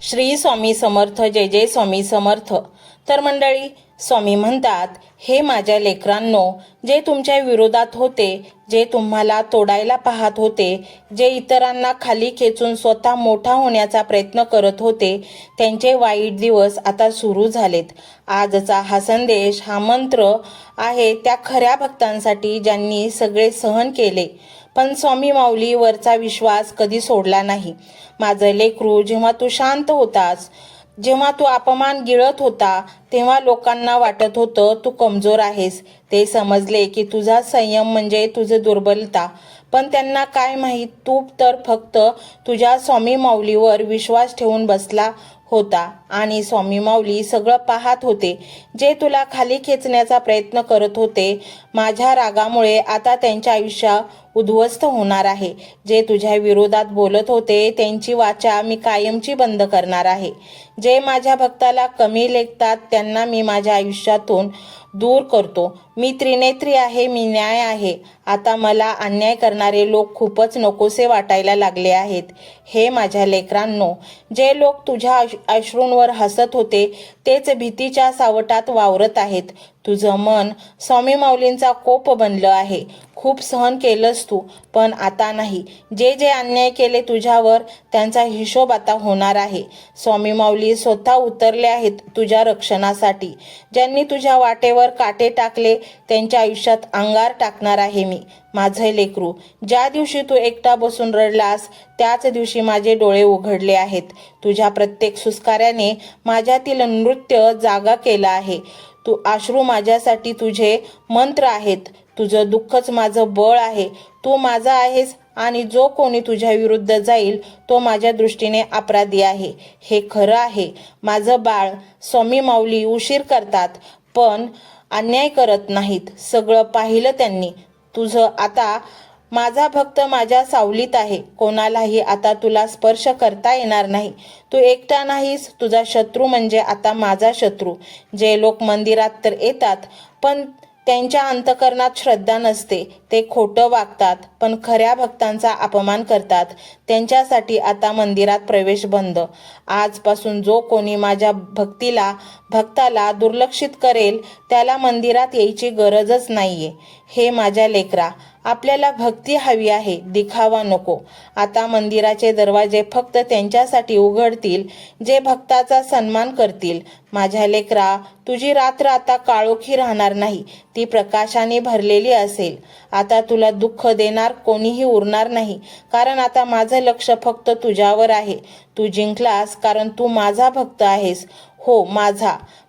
श्री स्वामी समर्थ. जय जय स्वामी समर्थ. तर मंडळी, स्वामी म्हणतात, हे माझ्या लेकरांनो, जे तुमच्या विरोधात होते, जे तुम्हाला तोडायला पाहत होते, जे इतरांना खाली खेचून स्वतः मोठा होण्याचा प्रयत्न करत होते, त्यांचे वाईट दिवस आता सुरू झालेत. आजचा हा संदेश, हा मंत्र आहे त्या खऱ्या भक्तांसाठी ज्यांनी सगळे सहन केले, पण स्वामी माऊलीवरचा विश्वास कधी सोडला नाही. माझं लेकरू, जेव्हा तू शांत होतास, जेव्हा तू अपमान गिळत होता, तेव्हा लोकांना वाटत होतं तू कमजोर आहेस. ते समजले की तुझा संयम म्हणजे तुझी दुर्बलता. पण त्यांना काय माहीत, तू तर फक्त तुझ्या स्वामी माऊलीवर विश्वास ठेवून बसला होता आणि स्वामी माऊली सगळं पाहत होते. जे तुला खाली खेचण्याचा प्रयत्न करत होते, माझ्या रागामुळे आता त्यांच्या आयुष्य उद्ध्वस्त होणार आहे. जे तुझ्या विरोधात बोलत होते, त्यांची वाचा मी कायमची बंद करणार आहे. जे माझ्या भक्ताला कमी लेखतात, त्यांना मी माझ्या आयुष्यातून दूर करतो. मी त्रिनेत्री आहे, मी न्याय आहे. आता मला अन्याय करणारे लोक खूपच नकोसे वाटायला लागले आहेत. हे माझ्या लेकरांनो, जे लोक तुझ्या अश्रूंवर हसत होते, तेच भीतीच्या सावटात वावरत आहेत. तुझं मन स्वामी माऊलींचा कोप बनलं आहे. खूप सहन केलंस तू, पण आता नाही. जे जे अन्याय केले तुझ्यावर, त्यांचा हिशोब आता होणार आहे. स्वामी माऊली स्वतः उतरले आहेत तुझ्या रक्षणासाठी. ज्यांनी तुझ्या वाटेवर काटे टाकले, त्यांच्या आयुष्यात अंगार टाकणार आहे मी. माझे लेकरू, ज्या दिवशी तू एकटा बसून रडलास, त्याच दिवशी माझे डोळे उघडले आहेत. तुझ्या प्रत्येक सुस्कार्याने माझ्यातील नृत्य जागा केला आहे. तू अश्रू माझ्यासाठी तुझे मंत्र आहेत. तुझं दुःखच माझं बळ आहे. तू माझा आहेस आणि जो कोणी तुझ्या विरुद्ध जाईल, तो माझ्या दृष्टीने अपराधी आहे. हे खरं आहे माझं बाळ. स्वामी माऊली उशीर करतात, पण अन्याय करत नाहीत. सगळं पाहिलं त्यांनी. तुझं आता माझा भक्त माझ्या सावलीत आहे. कोणालाही आता तुला स्पर्श करता येणार नाही. तू एकटा नाहीस. तुझा शत्रू म्हणजे आता माझा शत्रू. जे लोक मंदिरात तर येतात, पण त्यांच्या अंतकरणात श्रद्धा नसते. ते खोटं वागतात, पण खऱ्या भक्तांचा अपमान करतात. त्यांच्यासाठी आता मंदिरात प्रवेश बंद. आजपासून जो कोणी माझ्या भक्ताला दुर्लक्षित करेल, त्याला मंदिरात यायची गरजच नाहीये. हे माझ्या लेकरा, आपल्याला भक्ती हवी आहे, दिखावा नको. आता मंदिराचे दरवाजे फक्त त्यांच्यासाठी उघडतील जे भक्ताचा सन्मान करतील. माझ्या लेकरा, तुझी रात्र आता काळोखी राहणार नाही, ती प्रकाशाने भरलेली असेल. आता तुला दुःख देणार कोणीही उरणार नाही, कारण आता माझं लक्ष फक्त तुझ्यावर आहे. तू जिंकलास, कारण तू माझा भक्त आहेस. हो,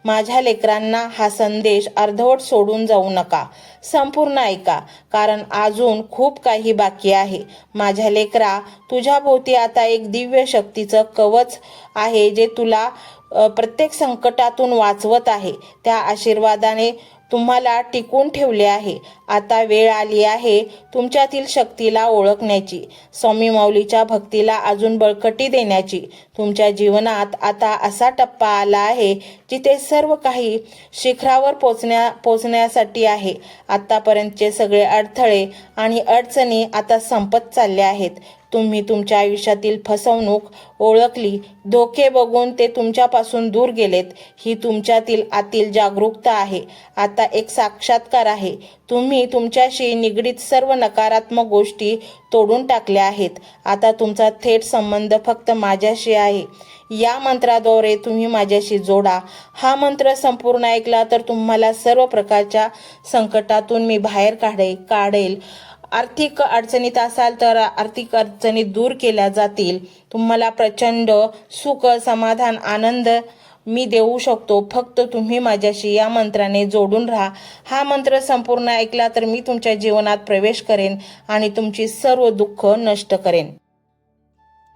माझ्या लेकरांना हा संदेश अर्धवट सोडून जाऊ नका. संपूर्ण ऐका, कारण अजून खूप काही बाकी आहे. माझ्या लेकरा, तुझ्या भोवती आता एक दिव्य शक्तीचं कवच आहे, जे तुला प्रत्येक संकटातून वाचवत आहे. त्या आशीर्वादाने तुम्हाला टिकून ठेवले आहे. आता वेळ आली आहे तुमच्यातील शक्तीला ओळखण्याची, स्वामी माऊलीच्या भक्तीला अजून बळकटी देण्याची. तुमच्या जीवनात आता असा टप्पा आला आहे जिथे सर्व काही शिखरावर पोचण्यासाठी आहे. आतापर्यंतचे सगळे अडथळे आणि अडचणी आता संपत चालल्या आहेत. तुम्ही तुमच्या आयुष्यातील फसवणूक ओळखली, धोके बघून ते तुमच्यापासून दूर गेलेत. ही तुमच्यातील आतील जागरूकता आहे. आता एक साक्षात्कार आहे. तुम्ही तुमच्याशी निगडीत सर्व नकारात्मक गोष्टी तोडून टाकल्या आहेत. आता तुमचा थेट संबंध फक्त माझ्याशी आहे. या मंत्राद्वारे तुम्ही माझ्याशी जोडा. हा मंत्र संपूर्ण ऐकला तर तुम्हाला सर्व प्रकारच्या संकटातून मी बाहेर काढेल. आर्थिक अडचणीत असाल तर आर्थिक अडचणी दूर केल्या जातील. तुम्हाला प्रचंड सुख, समाधान, आनंद मी देऊ शकतो. फक्त तुम्ही माझ्याशी या मंत्राने जोडून राहा. हा मंत्र संपूर्ण ऐकला तर मी तुमच्या जीवनात प्रवेश करेन आणि तुमची सर्व दुःख नष्ट करेन.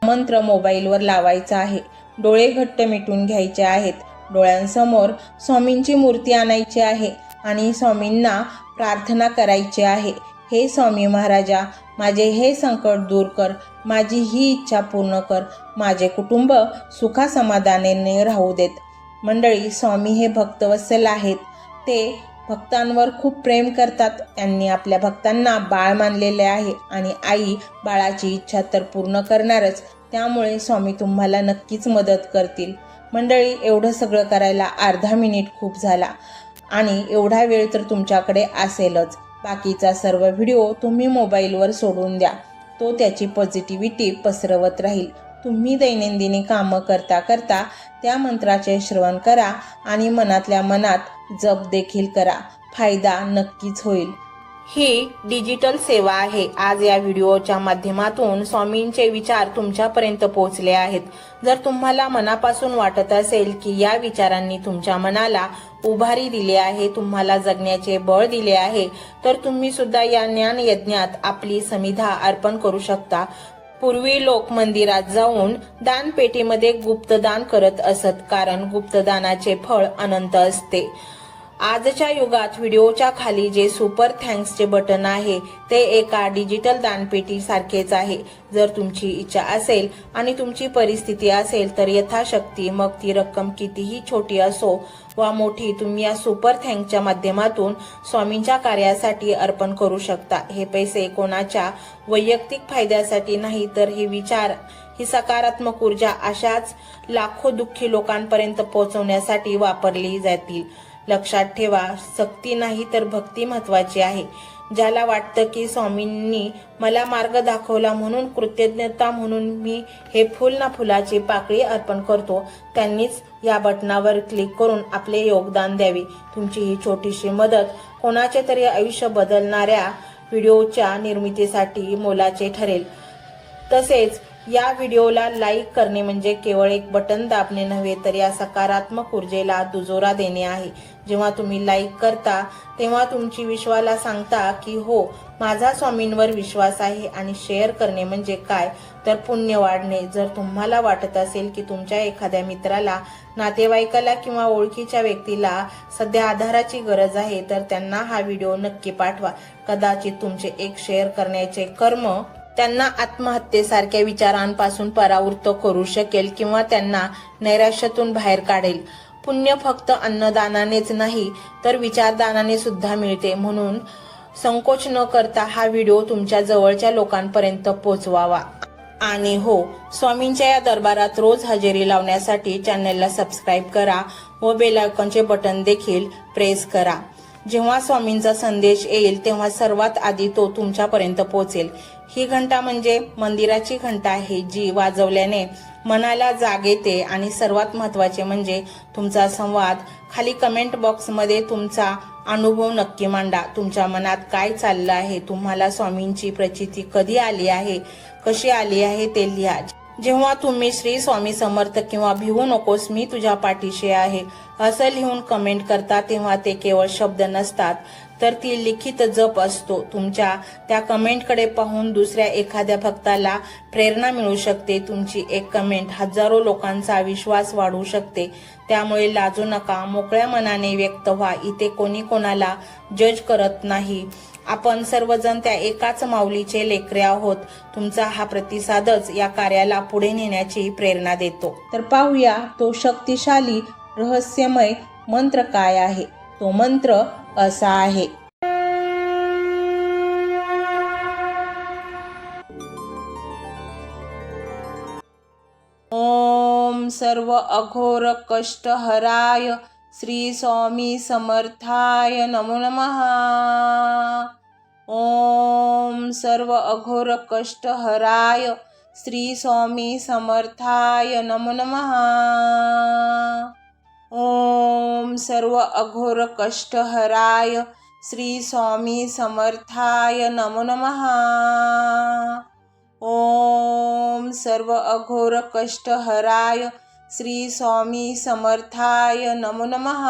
मंत्र मोबाईलवर लावायचा आहे. डोळे घट्ट मिटून घ्यायचे आहेत. डोळ्यांसमोर स्वामींची मूर्ती आणायची आहे आणि स्वामींना प्रार्थना करायची आहे. हे स्वामी महाराजा, माझे हे संकट दूर कर. माझी ही इच्छा पूर्ण कर. माझे कुटुंब सुखासमाधानाने राहू देत. मंडळी, स्वामी हे भक्तवत्सल आहेत. ते भक्तांवर खूप प्रेम करतात. त्यांनी आपल्या भक्तांना बाळ मानलेले आहे आणि आई बाळाची इच्छा तर पूर्ण करणारच. त्यामुळे स्वामी तुम्हाला नक्कीच मदत करतील. मंडळी, एवढं सगळं करायला अर्धा मिनिट खूप झाला आणि एवढा वेळ तर तुमच्याकडे असेलच. बाकीचा सर्व व्हिडिओ तुम्ही मोबाईलवर सोडून द्या, तो त्याची पॉझिटिव्हिटी पसरवत राहील. तुम्ही दैनंदिनी कामं करता करता त्या मंत्राचे श्रवण करा आणि मनातल्या मनात जप देखील करा. फायदा नक्कीच होईल. ही डिजिटल सेवा आहे. आज या व्हिडिओच्या माध्यमातून स्वामींचे विचार तुमच्यापर्यंत पोहोचले आहेत. जर तुम्हाला मनापासून वाटत असेल की या विचारांनी तुमच्या मनाला उभारी दिली आहे, तुम्हाला जगण्याचे बळ दिले आहे, तर तुम्ही सुद्धा या ज्ञान यज्ञात आपली समिधा अर्पण करू शकता. पूर्वी लोक मंदिरात जाऊन दानपेटीमध्ये गुप्तदान करत असत, कारण गुप्तदानाचे फळ अनंत असते. आजच्या युगात व्हिडिओच्या खाली जे सुपर थँक्सचे बटन आहे ते एका डिजिटल दानपेटी सारखेच आहे. जर तुमची इच्छा असेल आणि तुमची परिस्थिती असेल तर यथाशक्ती, मग ती रक्कम कितीही छोटी असो वा मोठी, तुम्ही या सुपर थँक्सच्या माध्यमातून स्वामींच्या कार्यासाठी अर्पण करू शकता. हे पैसे कोणाच्या वैयक्तिक फायद्यासाठी नाही, तर हे विचार, ही सकारात्मक ऊर्जा अशाच लाखो दुःखी लोकांपर्यंत पोहोचवण्यासाठी वापरली जातील. लक्षात ठेवा, सक्ती नाही तर भक्ती महत्वाची आहे. ज्याला वाटतं की स्वामींनी मला मार्ग दाखवला म्हणून कृतज्ञता म्हणून मी हे फुल ना फुलाची पाकळी अर्पण करतो, त्यांनीच या बटनावर क्लिक करून आपले योगदान द्यावे. तुमची ही छोटीशी मदत कोणाचे तरी आयुष्य बदलणाऱ्या व्हिडिओच्या निर्मितीसाठी मोलाचे ठरेल. तसेच या व्हिडिओला लाईक करणे म्हणजे केवळ एक बटन दाबणे नव्हे, तर या सकारात्मक ऊर्जेला दुजोरा देणे आहे. जेव्हा तुम्ही लाईक करता तेव्हा तुमची विश्वाला सांगता की हो, माझा स्वामींवर विश्वास आहे. आणि शेअर करणे म्हणजे काय, तर पुण्य वाढणे. जर तुम्हाला वाटत असेल की तुमच्या एखाद्या मित्राला, नातेवाईकाला किंवा ओळखीच्या व्यक्तीला सध्या आधाराची गरज आहे, तर त्यांना हा व्हिडिओ नक्की पाठवा. कदाचित तुमचे एक शेअर करण्याचे कर्म त्यांना आत्महत्येसारख्या विचारांपासून परावृत्त करू शकेल किंवा त्यांना नैराश्यातून बाहेर काढेल. पुण्य फक्त अन्नदानानेच नाही तर विचारदानाने सुद्धा मिळते. म्हणून संकोच न करता हा व्हिडिओ तुमच्या जवळच्या लोकांपर्यंत पोहोचवावा. आणि हो, स्वामींच्या या दरबारात रोज हजेरी लावण्यासाठी चॅनलला सबस्क्राईब करा व बेल आयकॉनचे बटन देखील प्रेस करा. जेव्हा स्वामींचा संदेश येईल तेव्हा सर्वात आधी तो तुमच्यापर्यंत पोहोचेल. ही घंटा म्हणजे मंदिराची घंटा आहे, जी वाजवल्याने मनाला जाग येते. आणि सर्वात महत्त्वाचे म्हणजे तुमचा संवाद. खाली कमेंट बॉक्समध्ये तुमचा अनुभव नक्की मांडा. तुमच्या मनात काय चाललं आहे, तुम्हाला स्वामींची प्रचिती कधी आली आहे, कशी आली आहे ते लिहा. जेव्हा तुम्ही श्री स्वामी समर्थ किंवा भिवू नकोस मी तुझ्या पाठीशी आहे असं लिहून कमेंट करता, तेव्हा ते केवळ शब्द नसतात, तर ती लिखित जप असतो. तुमच्या त्या कमेंटकडे पाहून दुसऱ्या एखाद्या भक्ताला प्रेरणा मिळू शकते. तुमची एक कमेंट हजारो लोकांचा विश्वास वाढवू शकते. त्यामुळे लाजू नका, मोकळ्या मनाने व्यक्त व्हा. इथे कोणी कोणाला जज करत नाही. आपण सर्वजण त्या एकाच माऊलीचे लेकरे आहोत. तुमचा हा प्रतिसादच या कार्याला पुढे नेण्याची प्रेरणा देतो. तर पाहूया तो शक्तिशाली रहस्यमय मंत्र काय आहे. तो मंत्र असा आहे. ओम सर्व अघोर कष्ट हराय श्री स्वामी समर्थाय नमो नमः. ओम सर्व अघोर कष्ट हराय श्री स्वामी समर्थाय नमो नमः. ओम सर्व अघोर कष्ट हराय श्री स्वामी समर्थाय नमो नमः. ओम सर्व अघोर कष्ट हराय श्री स्वामी समर्थाय नमो नमः.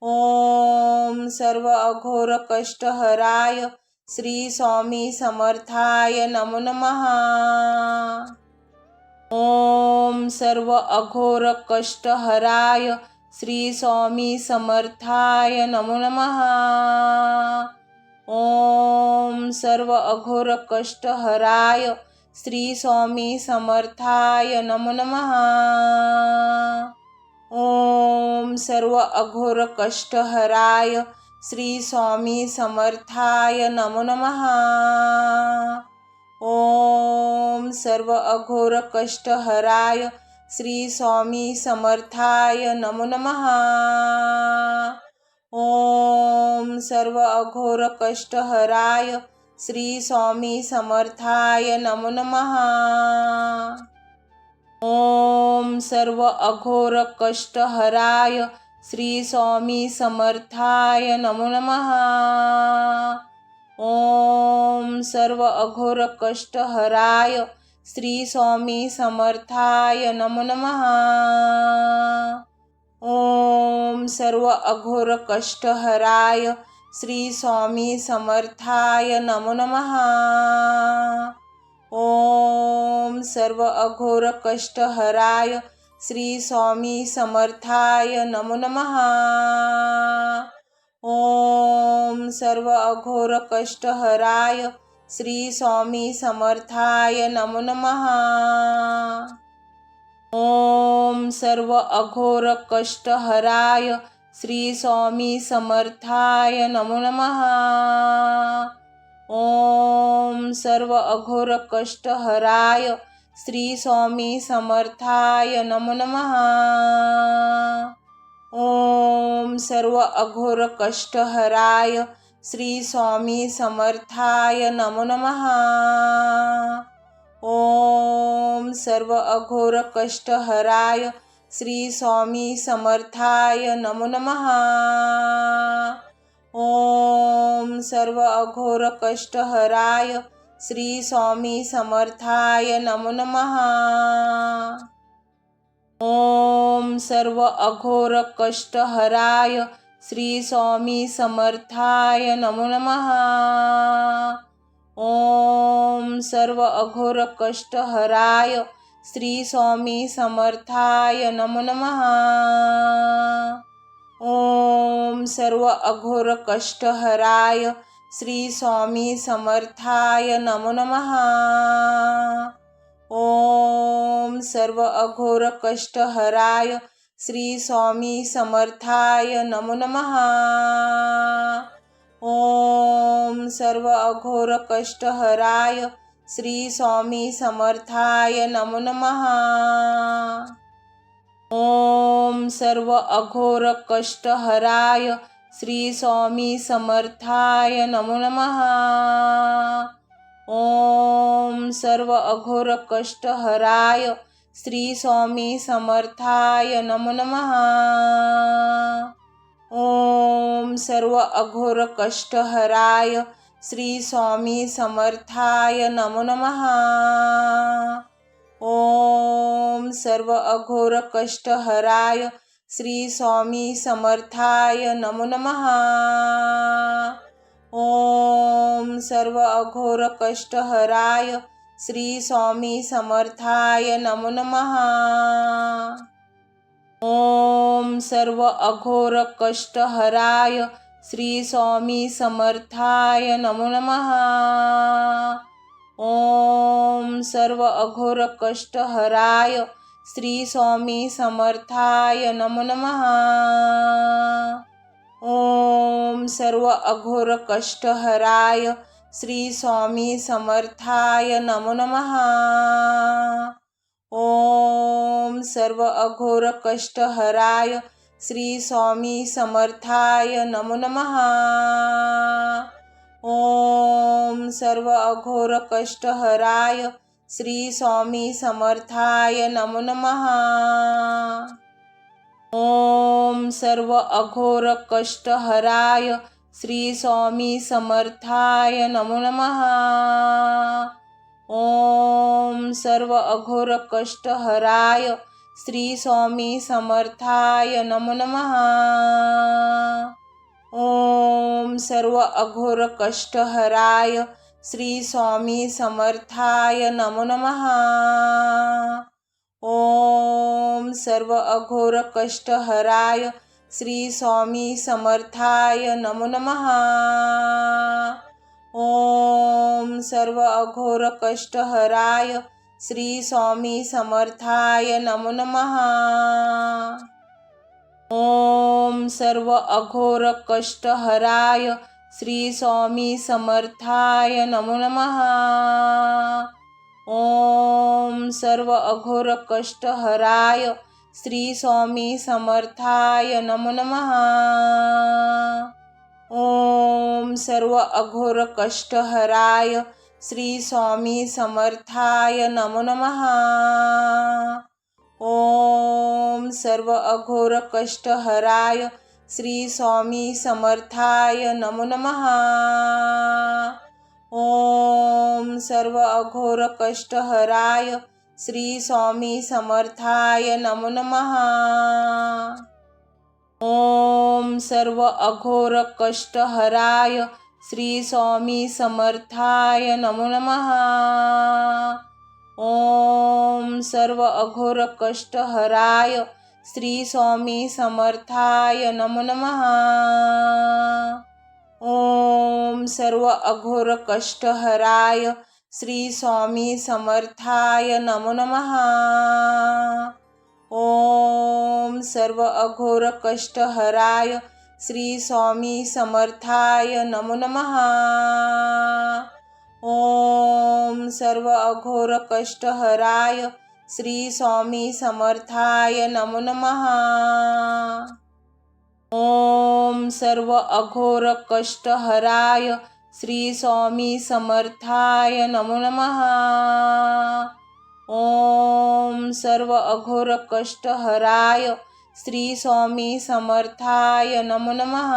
ओम सर्व अघोर कष्ट हराय श्री स्वामी समर्थाय नमो नमः. ओम सर्व अघोर कष्ट हराय श्री स्वामी समर्थाय नमो नमः. ओम सर्व अघोर कष्ट हराय श्री स्वामी समर्थाय नमो नमः. ओम सर्व अघोर कष्ट हराय श्री स्वामी समर्थाय नमो नमः. ओम सर्व अघोर कष्टहराय श्री स्वामी समर्थाय नमो नमः। ओम सर्व अघोर कष्टहराय श्री स्वामी समर्थाय नमो नमः। ओम सर्व अघोर कष्टहराय श्री स्वामी समर्थाय नमो नमः। ओम सर्व अघोर कष्टहराय श्री स्वामी समर्थाय नमो नमः। ओम सर्व अघोर कष्टहराय श्री स्वामी समर्थाय नमो नमः। ओम सर्व अघोर कष्टहराय श्री स्वामी समर्थाय नमो नमः। ओम सर्व अघोर कष्टहराय श्री स्वामी समर्थाय नमो नमः। ओम सर्व अघोर कष्टहराय श्री स्वामी समर्थाय नमो नमः। ओम सर्व अघोर कष्टहराय श्री स्वामी समर्थाय नमो नमः। ओम सर्व अघोर कष्टहराय श्री स्वामी समर्थाय नमो नमः। ओम सर्व अघोर कष्टहराय श्री स्वामी समर्थाय नमो नमः। ओम सर्व अघोर कष्टहराय श्री स्वामी समर्थाय नमो नमः। ओम सर्व अघोर कष्टहराय श्री स्वामी समर्थाय नमो नमः। ओम सर्व अघोर कष्टहराय श्री स्वामी समर्थाय नमो नमः। ओम सर्व अघोर कष्टहराय श्री स्वामी समर्थाय नमो नमः। ओम सर्व अघोर कष्टहराय श्री स्वामी समर्थाय नमो नमः। ओम सर्व अघोर कष्टहराय श्री स्वामी समर्थाय नमो नमः। ओम सर्व अघोर कष्टहराय श्री स्वामी समर्थाय नमो नमः। ओम सर्व अघोर कष्टहराय श्री स्वामी समर्थाय नमो नमः। ओम सर्व अघोर कष्टहराय श्री स्वामी समर्थाय नमो नमः। ओम सर्व अघोर कष्टहराय श्री स्वामी समर्थाय नमो नमः। ओम सर्व अघोर कष्टहराय श्री स्वामी समर्थाय नमो नमः। ओम सर्व अघोर कष्टहराय श्री स्वामी समर्थाय नमो नमः। ओम सर्व अघोर कष्टहराय श्री स्वामी समर्थाय नमो नमः। ओम सर्व अघोर कष्टहराय श्री स्वामी समर्थाय नमो नमः। ओम सर्व अघोर कष्टहराय श्री स्वामी समर्थाय नमो नमः। ओम सर्व अघोर कष्टहराय श्री स्वामी समर्थाय नमो नमः। ओम सर्व अघोर कष्टहराय श्री स्वामी समर्थाय नमो नमः। ओम सर्व अघोर कष्टहराय श्री स्वामी समर्थाय नमो नमः। ओम सर्व अघोर कष्टहराय श्री स्वामी समर्थाय नमो नमः। ओम सर्व अघोर कष्टहराय श्री स्वामी समर्थाय नमो नमः। ओम सर्व अघोर कष्टहराय श्री स्वामी समर्थाय नमो नमः। ओम सर्व अघोर कष्टहराय श्री स्वामी समर्थाय नमो नमः। ओम सर्व अघोर कष्ट हराय श्री स्वामी समर्थाय नमो नमः। ओम सर्व अघोर कष्ट हराय श्री स्वामी समर्थाय नमो नमः। ओम सर्व अघोर कष्ट हराय श्री स्वामी समर्थाय नमो नमः। ओम सर्व अघोर कष्ट हराय श्री स्वामी समर्थाय नमो नमः। ओम सर्व अघोर कष्ट हराय श्री स्वामी समर्थाय नमो नमः। ओम सर्व अघोर कष्ट हराय श्री स्वामी समर्थाय नमो नमः। ओम सर्व अघोर कष्ट हराय श्री स्वामी समर्थाय नमो नमः। ओम सर्व अघोर कष्ट हराय श्री स्वामी समर्थाय नमो नमः। ओम सर्व अघोर कष्ट हराय श्री स्वामी समर्थाय नमो नमः। ओम सर्व अघोर कष्ट हराय श्री स्वामी समर्थाय नमो नमः। ओम सर्व अघोर कष्ट हराय श्री स्वामी समर्थाय नमो नमः।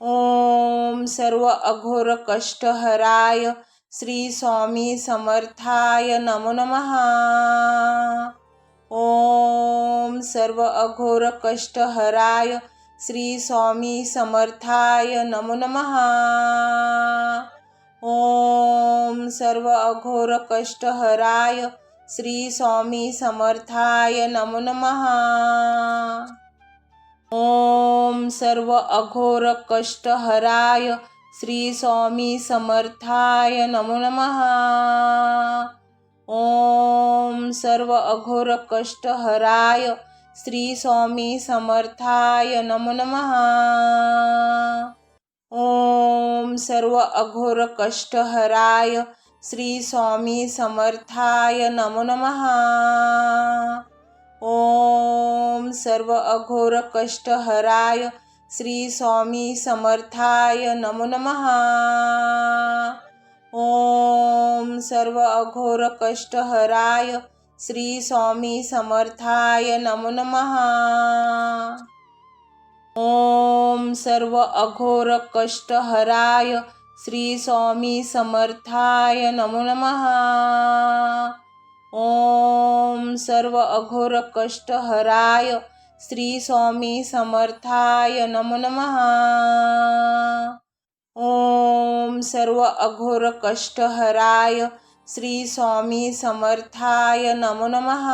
ओम सर्व अघोर कष्ट हराय श्री स्वामी समर्थाय नमो नमः। ओम सर्व अघोर कष्ट हराय श्री स्वामी समर्थाय नमो नमः। ओम सर्व अघोर कष्ट हराय श्री स्वामी समर्थाय नमो नमः। ओम सर्व अघोर कष्ट हराय श्री स्वामी समर्थाय नमो नमः। ओम सर्व अघोर कष्ट हराय श्री स्वामी समर्थाय नमो नमः। ओम सर्व अघोर कष्ट हराय श्री स्वामी समर्थाय नमो नमः। ओम सर्व अघोर कष्ट हराय श्री स्वामी समर्थाय नमो नमः। ओम सर्व अघोर कष्ट हराय श्री स्वामी समर्थाय नमो नमः। ओम सर्व अघोर कष्ट हराय श्री स्वामी समर्थाय नमो नमः। ओम सर्व अघोर कष्ट हराय श्री स्वामी समर्थाय नमो नमः। ओम सर्व अघोर कष्ट हराय श्री स्वामी समर्थाय नमो नमः।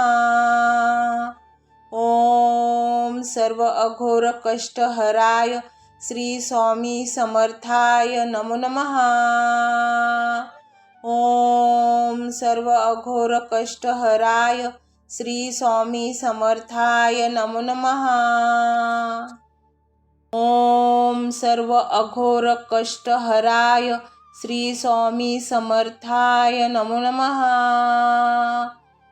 ओम सर्व अघोर कष्ट हराय श्री स्वामी समर्थाय नमो नमः। ओम सर्व अघोर कष्ट हराय श्री स्वामी समर्थाय नमो नमः। ओम सर्व अघोर कष्ट हराय श्री स्वामी समर्थाय नमो नमः।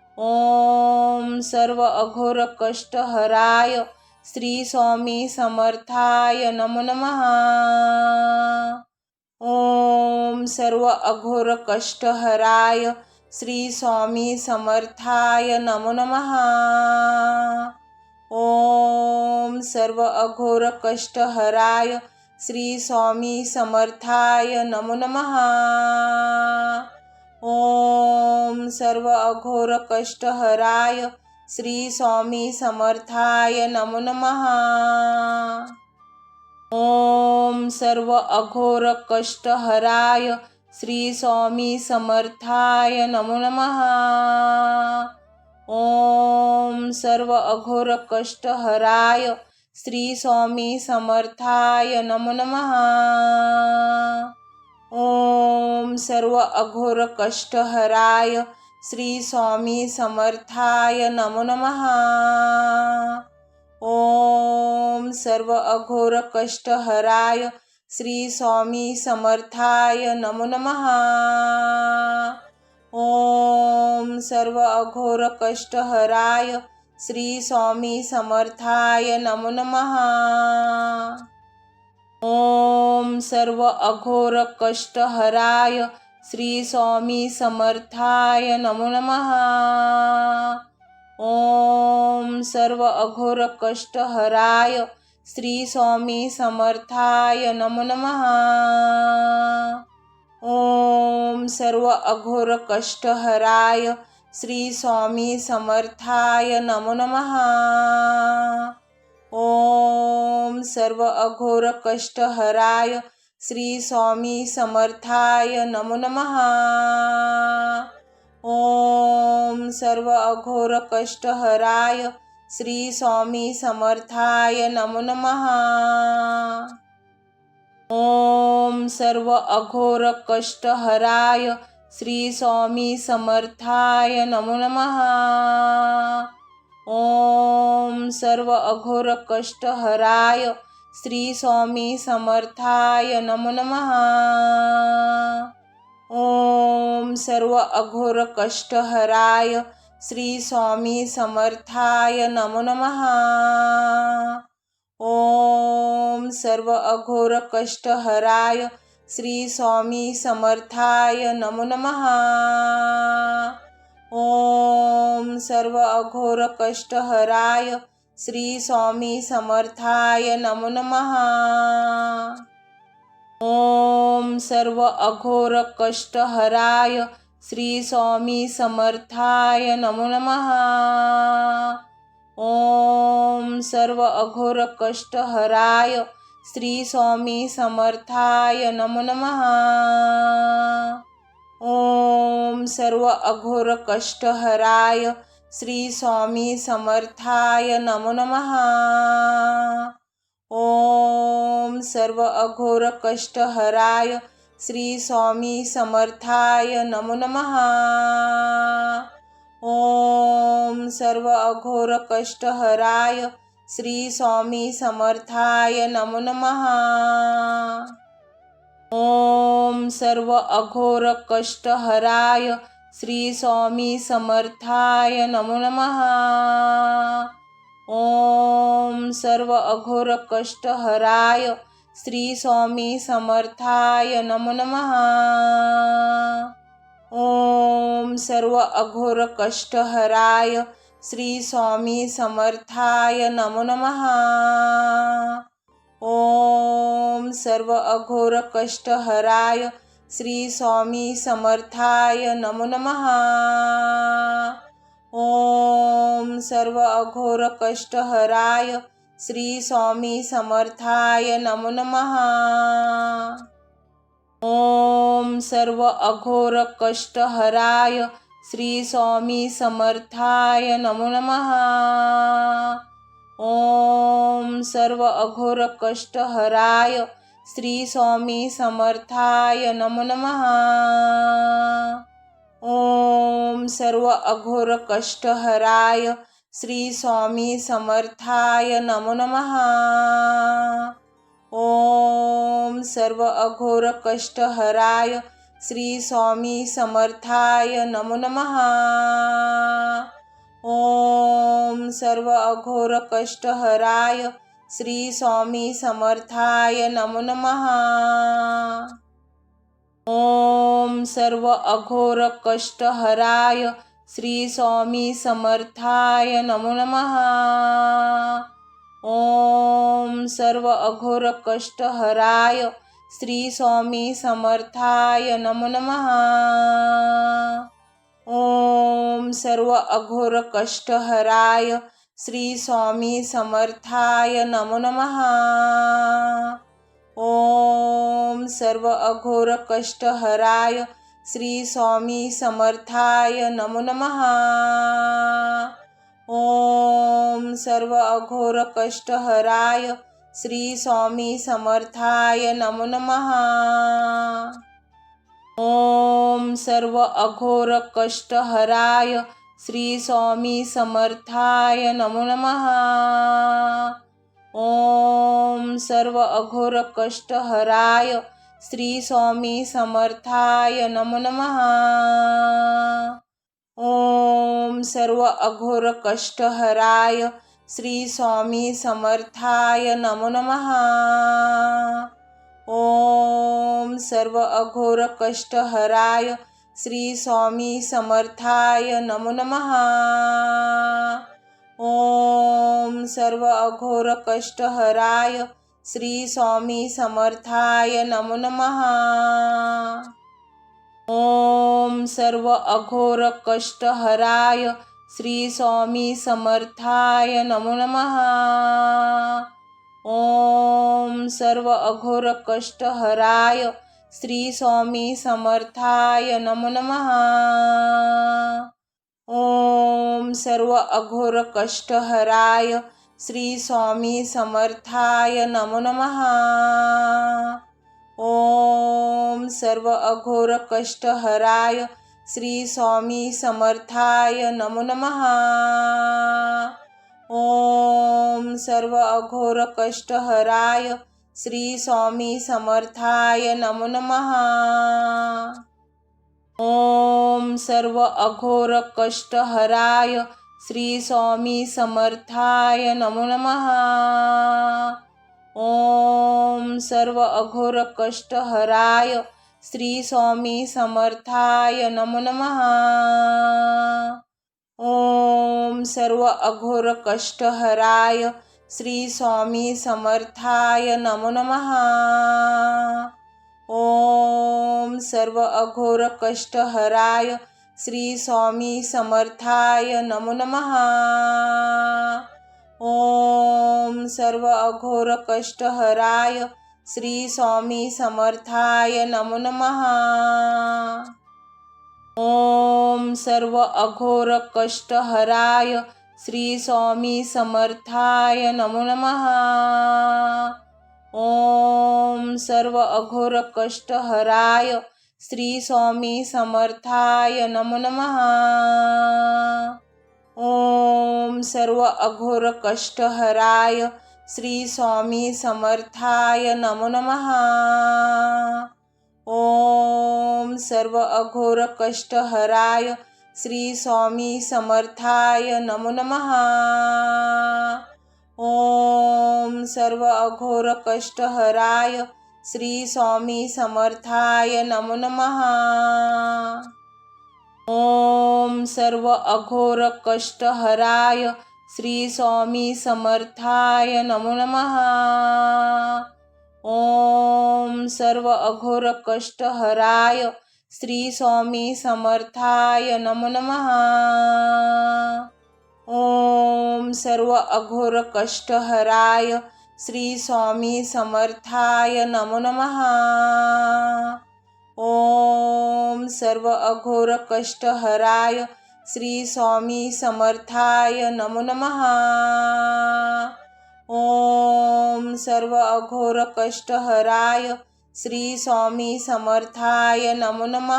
ओम सर्व अघोर कष्ट हराय श्री स्वामी समर्थाय नमो नमः। ओम सर्व अघोर कष्ट हराय श्री स्वामी समर्थाय नमो नमः। ओम सर्व अघोर कष्ट हराय श्री स्वामी समर्थाय नमो नमः। ओम सर्व अघोर कष्ट हराय श्री स्वामी समर्थाय नमो नमः। ओम सर्व अघोर कष्ट हराय श्री स्वामी समर्थाय नमो नमः। ओम सर्व अघोर कष्ट हराय श्री स्वामी समर्थाय नमो नमः। ओम सर्व अघोर कष्ट हराय श्री स्वामी समर्थाय नमो नमः। ओम सर्व अघोर कष्टहराय श्री स्वामी समर्थाय नमो नमः। ओम सर्व अघोर कष्टहराय श्री स्वामी समर्थाय नमो नमः। ओम सर्व अघोर कष्टहराय श्री स्वामी समर्थाय नमो नमः। ओम सर्व अघोर कष्टहराय श्री स्वामी समर्थाय नमो नमः। ओम सर्व अघोर कष्टहराय श्री स्वामी समर्थाय नमो नमः। ओम सर्व अघोर कष्टहराय श्री स्वामी समर्थाय नमो नमः। ओम सर्व अघोर कष्टहराय श्री स्वामी समर्थाय नमो नमः। ओम सर्व अघोर कष्टहराय श्री स्वामी समर्थाय नमो नमः। ओम सर्व अघोर कष्टहराय श्री स्वामी समर्थाय नमो नमः। ओम सर्व अघोर कष्टहराय श्री स्वामी समर्थाय नमो नमः। ओम सर्व अघोर कष्टहराय श्री स्वामी समर्थाय नमो नमः। ओम सर्व अघोर कष्टहराय श्री स्वामी समर्थाय नमो नमः। ओम सर्व अघोर कष्टहराय श्री स्वामी समर्थाय नमो नमः। ओम सर्व अघोर कष्टहराय श्री स्वामी समर्थाय नमो नमः। ओम सर्व अघोर कष्टहराय श्री स्वामी समर्थाय नमो नमः। ओम सर्व अघोर कष्टहराय श्री स्वामी समर्थाय नमो नमः। ओम सर्व अघोर कष्टहराय श्री स्वामी समर्थाय नमो नमः। ओम सर्व अघोर कष्टहराय श्री स्वामी समर्थाय नमो नमः। ओम सर्व अघोर कष्टहराय श्री स्वामी समर्थाय नमो नमः। ओम सर्व अघोर कष्टहराय श्री स्वामी समर्थाय नमो नमः। ओम सर्व अघोर कष्टहराय श्री स्वामी समर्थाय नमो नमः। ओम सर्व अघोर कष्टहराय श्री स्वामी समर्थाय नमो नमः। ओम सर्व अघोर कष्टहराय श्री स्वामी समर्थाय नमो नमः। ओम सर्व अघोर कष्टहराय श्री स्वामी समर्थाय नमो नमः। ओम सर्व अघोर कष्टहराय श्री स्वामी समर्थाय नमो नमः। ओम सर्व अघोर कष्टहराय श्री स्वामी समर्थाय नमो नमः। ओम सर्व अघोर कष्टहराय श्री स्वामी समर्थाय नमो नमः। ओम सर्व अघोर कष्टहराय श्री स्वामी समर्थाय नमो नमः। ओम सर्व अघोर कष्टहराय श्री स्वामी समर्थाय नमो नमः। ओम सर्व अघोर कष्टहराय श्री स्वामी समर्थाय नमो नमः। ओम सर्व अघोर कष्टहराय श्री स्वामी समर्थाय नमो नमः। ओम सर्व अघोर कष्टहराय श्री स्वामी समर्थाय नमो नमः। ओम सर्व अघोर कष्टहराय श्री स्वामी समर्थाय नमो नमः। ओम सर्व अघोर कष्ट हराय श्री स्वामी समर्थाय नमो नमः। ओम सर्व अघोर कष्ट हराय श्री स्वामी समर्थाय नमो नमः। ओम सर्व अघोर कष्ट हराय श्री स्वामी समर्थाय नमो नमः। ओम सर्व अघोर कष्ट हराय श्री स्वामी समर्थाय नमो नमः। ओम सर्व अघोर कष्ट हराय श्री स्वामी समर्थाय नमो नमः। ओम सर्व अघोर कष्ट हराय श्री स्वामी समर्थाय नमो नमः। ओम सर्व अघोर कष्ट हराय श्री स्वामी समर्थाय नमो नमः। ओम सर्व अघोर कष्ट हराय श्री स्वामी समर्थाय नमो नमः। ओम सर्व अघोर कष्ट हराय श्री स्वामी समर्थाय नमो नमः। ओम सर्व अघोर कष्ट हराय श्री स्वामी समर्थाय नमो नमः। ओम सर्व अघोर कष्ट हराय श्री स्वामी समर्थाय नमो नमः। ओम सर्व अघोर कष्ट हराय श्री स्वामी समर्थाय नमो नमः। ओम सर्व अघोर कष्ट हराय श्री स्वामी समर्थाय नमो नमः। ओम सर्व अघोर कष्ट हराय श्री स्वामी समर्थाय नमो नमः। ओम सर्व अघोर कष्ट हराय श्री स्वामी समर्थाय नमो नमः। ओम सर्व अघोर कष्ट हराय श्री स्वामी समर्थाय नमो नमः। ओम सर्व अघोर कष्ट हराय श्री स्वामी समर्थाय नमो नमः। ओम सर्व अघोर कष्ट हराय श्री स्वामी समर्थाय नमो नमः। ओम सर्व अघोर कष्ट हराय श्री स्वामी समर्थाय नमो नमः। ओम सर्व अघोर कष्ट हराय श्री स्वामी समर्थाय नमो नमः। ओम सर्व अघोर कष्ट हराय श्री स्वामी समर्थाय नमो नमः। ओम सर्व अघोर कष्ट हराय श्री स्वामी समर्थाय नमो नमः। ओम सर्व अघोर कष्ट हराय श्री स्वामी समर्थाय नमो नमः। ओम सर्व अघोर कष्ट हराय श्री स्वामी समर्थाय नमो नमः।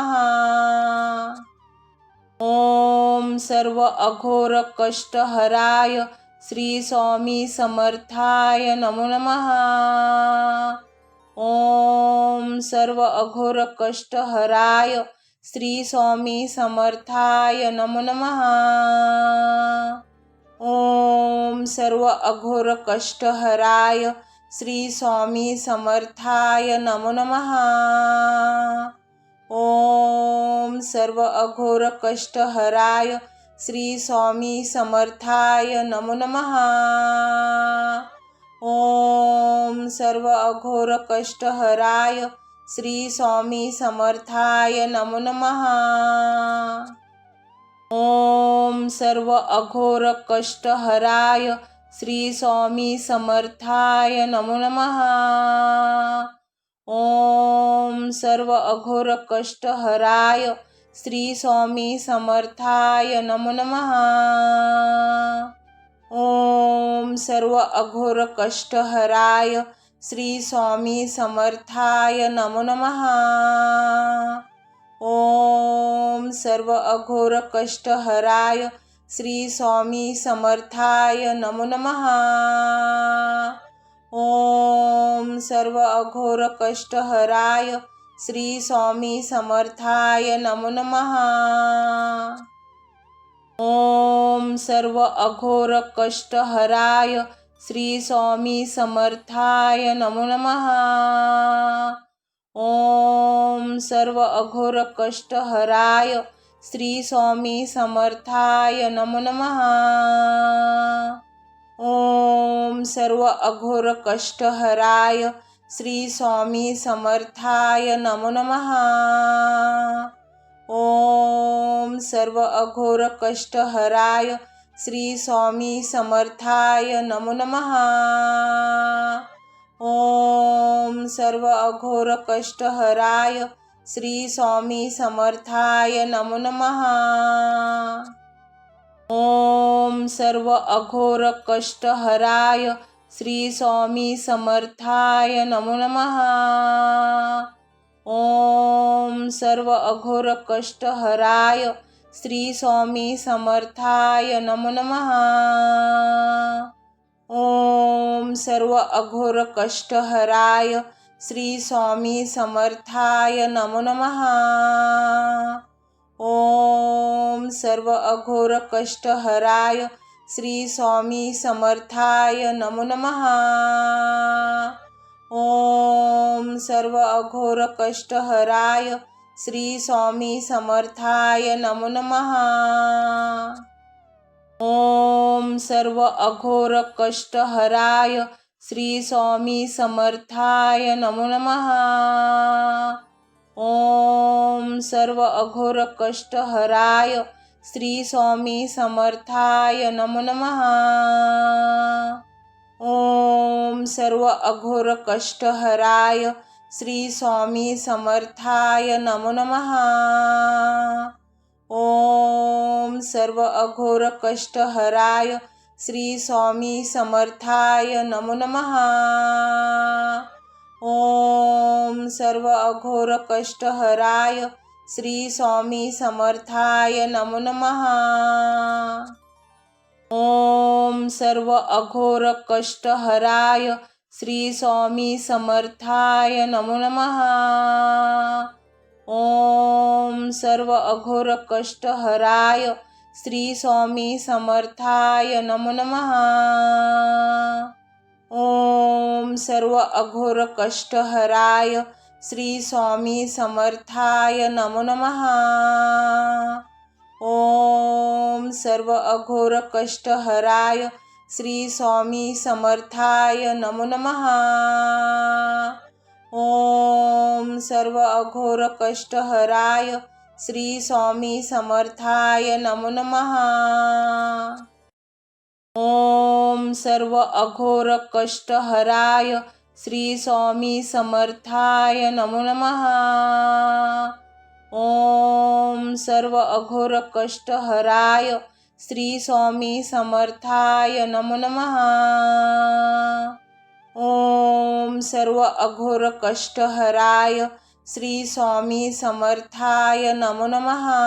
ओम सर्व अघोर कष्ट हराय श्री स्वामी समर्थाय नमो नमः। ओम सर्व अघोर कष्ट हराय श्री स्वामी समर्थाय नमो नमः। ओम सर्व अघोर कष्ट हराय श्री स्वामी समर्थाय नमो नमः। ओम सर्व अघोर कष्ट हराय श्री स्वामी समर्थाय नमो नमः। ओम सर्व अघोर कष्ट हराय श्री स्वामी समर्थाय नमो नमः। ओम सर्व अघोर कष्ट हराय श्री स्वामी समर्थाय नमो नमः। ओम सर्व अघोर कष्ट हराय श्री स्वामी समर्थाय नमो नमः। ओम सर्व अघोर कष्ट हराय श्री स्वामी समर्थाय नमो नमः। ओम सर्व अघोर कष्टहराय श्री स्वामी समर्थाय नमो नमः। ओम सर्व अघोर कष्टहराय श्री स्वामी समर्थाय नमो नमः। ओम सर्व अघोर कष्टहराय श्री स्वामी समर्थाय नमो नमः। ओम सर्व अघोर कष्टहराय श्री स्वामी समर्थाय नमो नमः। ओम सर्व अघोर कष्टहराय श्री स्वामी समर्थाय नमो नमः। ओम सर्व अघोर कष्टहराय श्री स्वामी समर्थाय नमो नमः। ओम सर्व अघोर कष्टहराय श्री स्वामी समर्थाय नमो नमः। ओम सर्व अघोर कष्टहराय श्री स्वामी समर्थाय नमो नमः। ओम सर्व अघोर कष्टहराय श्री स्वामी समर्थाय नमो नमः। ओम सर्व अघोर कष्टहराय श्री स्वामी समर्थाय नमो नमः। ओम सर्व अघोर कष्टहराय श्री स्वामी समर्थाय नमो नमः। ओम सर्व अघोर कष्टहराय श्री स्वामी समर्थाय नमो नमः। ओम सर्व अघोर कष्टहराय श्री स्वामी समर्थाय नमो नमः। ओम सर्व अघोर कष्टहराय श्री स्वामी समर्थाय नमो नमः। ओम सर्व अघोर कष्टहराय श्री स्वामी समर्थाय नमो नमः। ओम सर्व अघोर कष्टहराय श्री स्वामी समर्थाय नमो नमः। ओम सर्व अघोर कष्टहराय श्री स्वामी समर्थाय नमो नमः। ओम सर्व अघोर कष्टहराय श्री स्वामी समर्थाय नमो नमः। ओम सर्व अघोर कष्टहराय श्री स्वामी समर्थाय नमो नमः। ओम सर्व अघोर कष्टहराय श्री स्वामी समर्थाय नमो नमः। ओम सर्व अघोर कष्टहराय श्री स्वामी समर्थाय नमो नमः। ओम सर्व अघोर कष्टहराय श्री स्वामी समर्थाय नमो नमः। ओम सर्व अघोर कष्टहराय श्री स्वामी समर्थाय नमो नमः। ओम सर्व अघोर कष्टहराय श्री स्वामी समर्थाय नमो नमः। ओम सर्व अघोर कष्टहराय श्री स्वामी समर्थाय नमो नमः।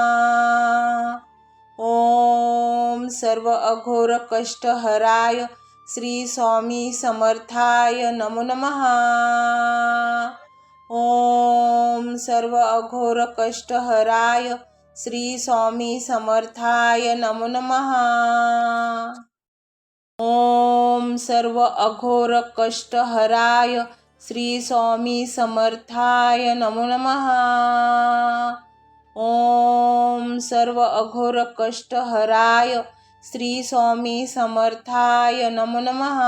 ओम सर्व अघोर कष्टहराय श्री स्वामी समर्थाय नमो नमः। ओम सर्व अघोर कष्टहराय श्री स्वामी समर्थाय नमो नमः। ओम सर्व अघोर कष्टहराय श्री स्वामी समर्थाय नमो नमः। ओम सर्व अघोर कष्टहराय श्री स्वामी समर्थाय नमो नमः।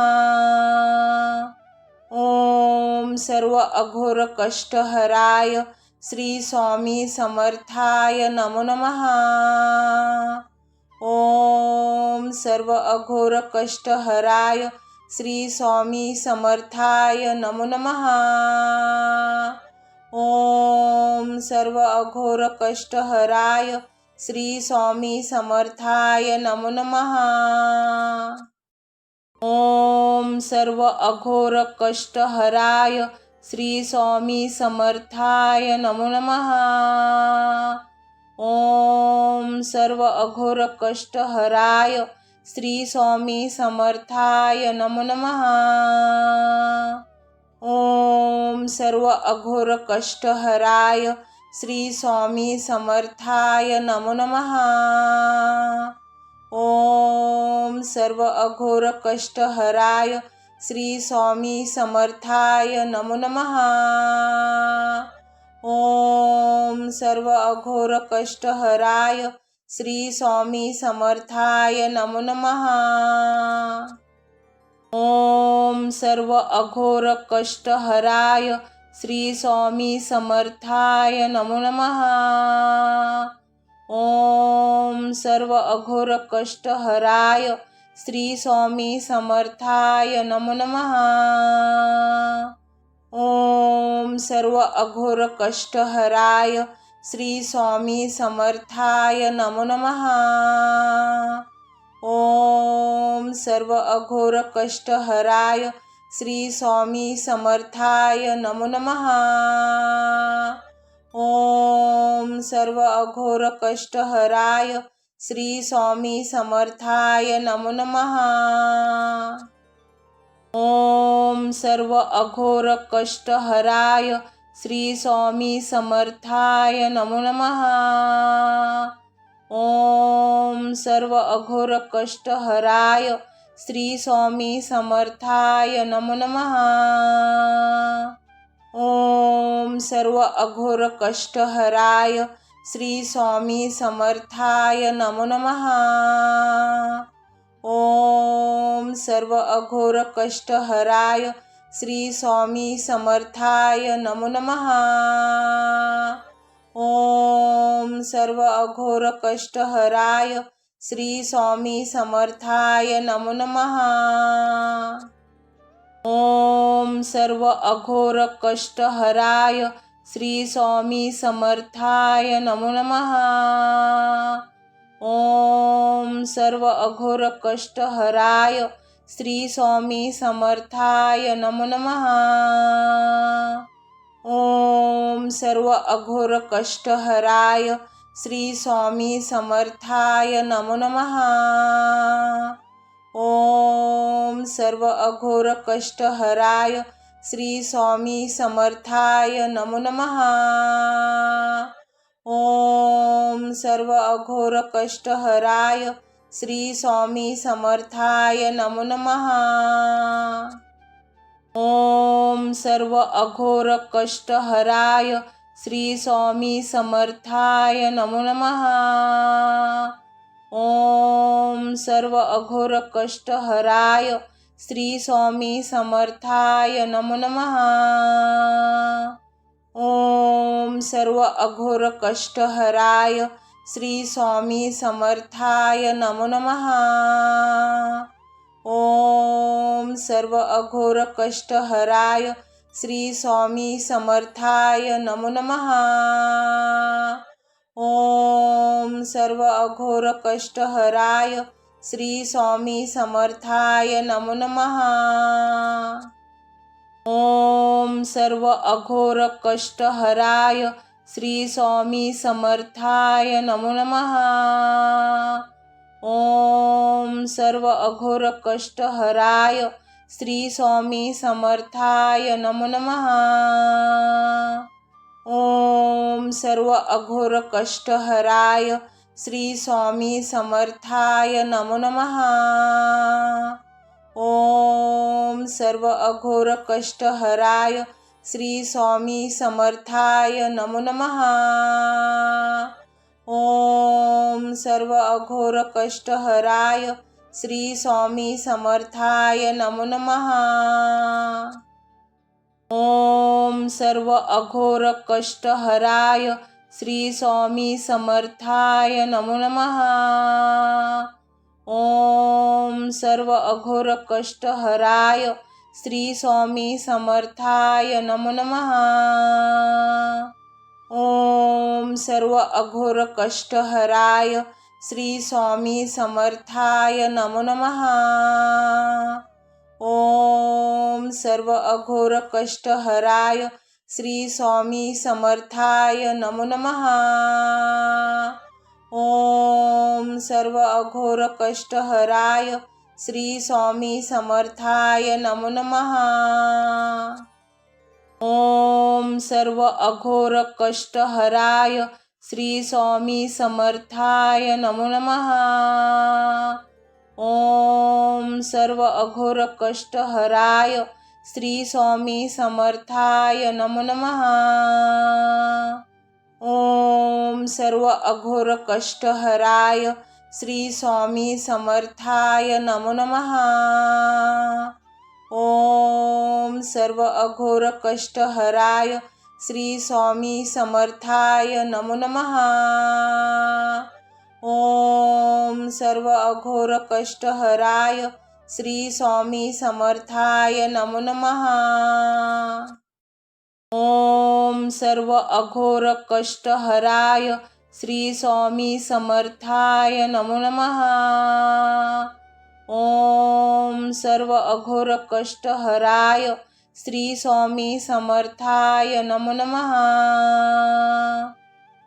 ओम सर्व अघोर कष्टहराय श्री स्वामी समर्थाय नमो नमः। ओम सर्व अघोर कष्टहराय श्री स्वामी समर्थाय नमो नमः। ओम सर्व अघोर कष्टहराय श्री स्वामी समर्थाय नमो नमः। ओम सर्व अघोर कष्टहराय श्री स्वामी समर्थाय नमो नमः। ओम सर्व अघोर कष्ट हराय श्री स्वामी समर्थाय नमो नमः। ओम सर्व अघोर कष्ट हराय श्री स्वामी समर्थाय नमो नमः। ओम सर्व अघोर कष्ट हराय श्री स्वामी समर्थाय नमो नमः। ओम सर्व अघोर कष्ट हराय श्री स्वामी समर्थाय नमो नमः। ओम सर्व अघोर कष्ट हराय श्री स्वामी समर्थाय नमो नमः। ओम सर्व अघोर कष्ट हराय श्री स्वामी समर्थाय नमो नमः। ओम सर्व अघोर कष्ट हराय श्री स्वामी समर्थाय नमो नमः। ओम सर्व अघोर कष्ट हराय श्री स्वामी समर्थाय नमो नमः। ओम सर्व अघोर कष्ट हराय श्री स्वामी समर्थाय नमो नमः। ओम सर्व अघोर कष्ट हराय श्री स्वामी समर्थाय नमो नमः। ओम सर्व अघोर कष्ट हराय श्री स्वामी समर्थाय नमो नमः। ओम सर्व अघोर कष्ट हराय श्री स्वामी समर्थाय नमो नमः। ओम सर्व अघोर कष्ट हराय श्री स्वामी समर्थाय नमो नमः। ओम सर्व अघोर कष्ट हराय श्री स्वामी समर्थाय नमो नमः। ओम सर्व अघोर कष्ट हराय श्री स्वामी समर्थाय नमो नमः। ओम सर्व अघोर कष्ट हराय श्री स्वामी समर्थाय नमो नमः। ओम सर्व अघोर कष्ट हराय श्री स्वामी समर्थाय नमो नमः। ओम सर्व अघोर कष्ट हराय श्री स्वामी समर्थाय नमो नमः। ओम सर्व अघोर कष्ट हराय श्री स्वामी समर्थाय नमो नमः। ओम सर्व अघोर कष्ट हराय श्री स्वामी समर्थाय नमो नमः। ओम सर्व अघोर कष्ट हराय श्री स्वामी समर्थाय नमो नमः। ओम सर्व अघोर कष्ट हराय श्री स्वामी समर्थाय नमो नमः। ओम सर्व अघोर कष्ट हराय श्री स्वामी समर्थाय नमो नमः। ओम सर्व अघोर कष्ट हराय श्री स्वामी समर्थाय नमो नमः। ओम सर्व अघोर कष्ट हराय श्री स्वामी समर्थाय नमो नमः। ओम सर्व अघोर कष्ट हराय श्री स्वामी समर्थाय नमो नमः। ओम सर्व अघोर कष्ट हराय श्री स्वामी समर्थाय नमो नमः। ओम सर्व अघोर कष्ट हराय श्री स्वामी समर्थाय नमो नमः। ओम सर्व अघोर कष्ट हराय श्री स्वामी समर्थाय नमो नमः। ओम सर्व अघोर कष्ट हराय श्री स्वामी समर्थाय नमो नमः। ओम सर्व अघोर कष्ट हराय श्री स्वामी समर्थाय नमो नमः। ओम सर्व अघोर कष्ट हराय श्री स्वामी समर्थाय नमो नमः। ओम सर्व अघोर कष्टहराय श्री स्वामी समर्थाय नमो नमः। ओम सर्व अघोर कष्टहराय श्री स्वामी समर्थाय नमो नमः। ओम सर्व अघोर कष्टहराय श्री स्वामी समर्थाय नमो नमः। ओम सर्व अघोर कष्टहराय श्री स्वामी समर्थाय नमो नमः। ओम सर्व अघोर कष्टहराय श्री स्वामी समर्थाय नमो नमः। ओम सर्व अघोर कष्टहराय श्री स्वामी समर्थाय नमो नमः। ओम सर्व अघोर कष्टहराय श्री स्वामी समर्थाय नमो नमः। ओम सर्व अघोर कष्टहराय श्री स्वामी समर्थाय नमो नमः। ओम सर्व अघोर कष्टहराय श्री स्वामी समर्थाय नमो नमः।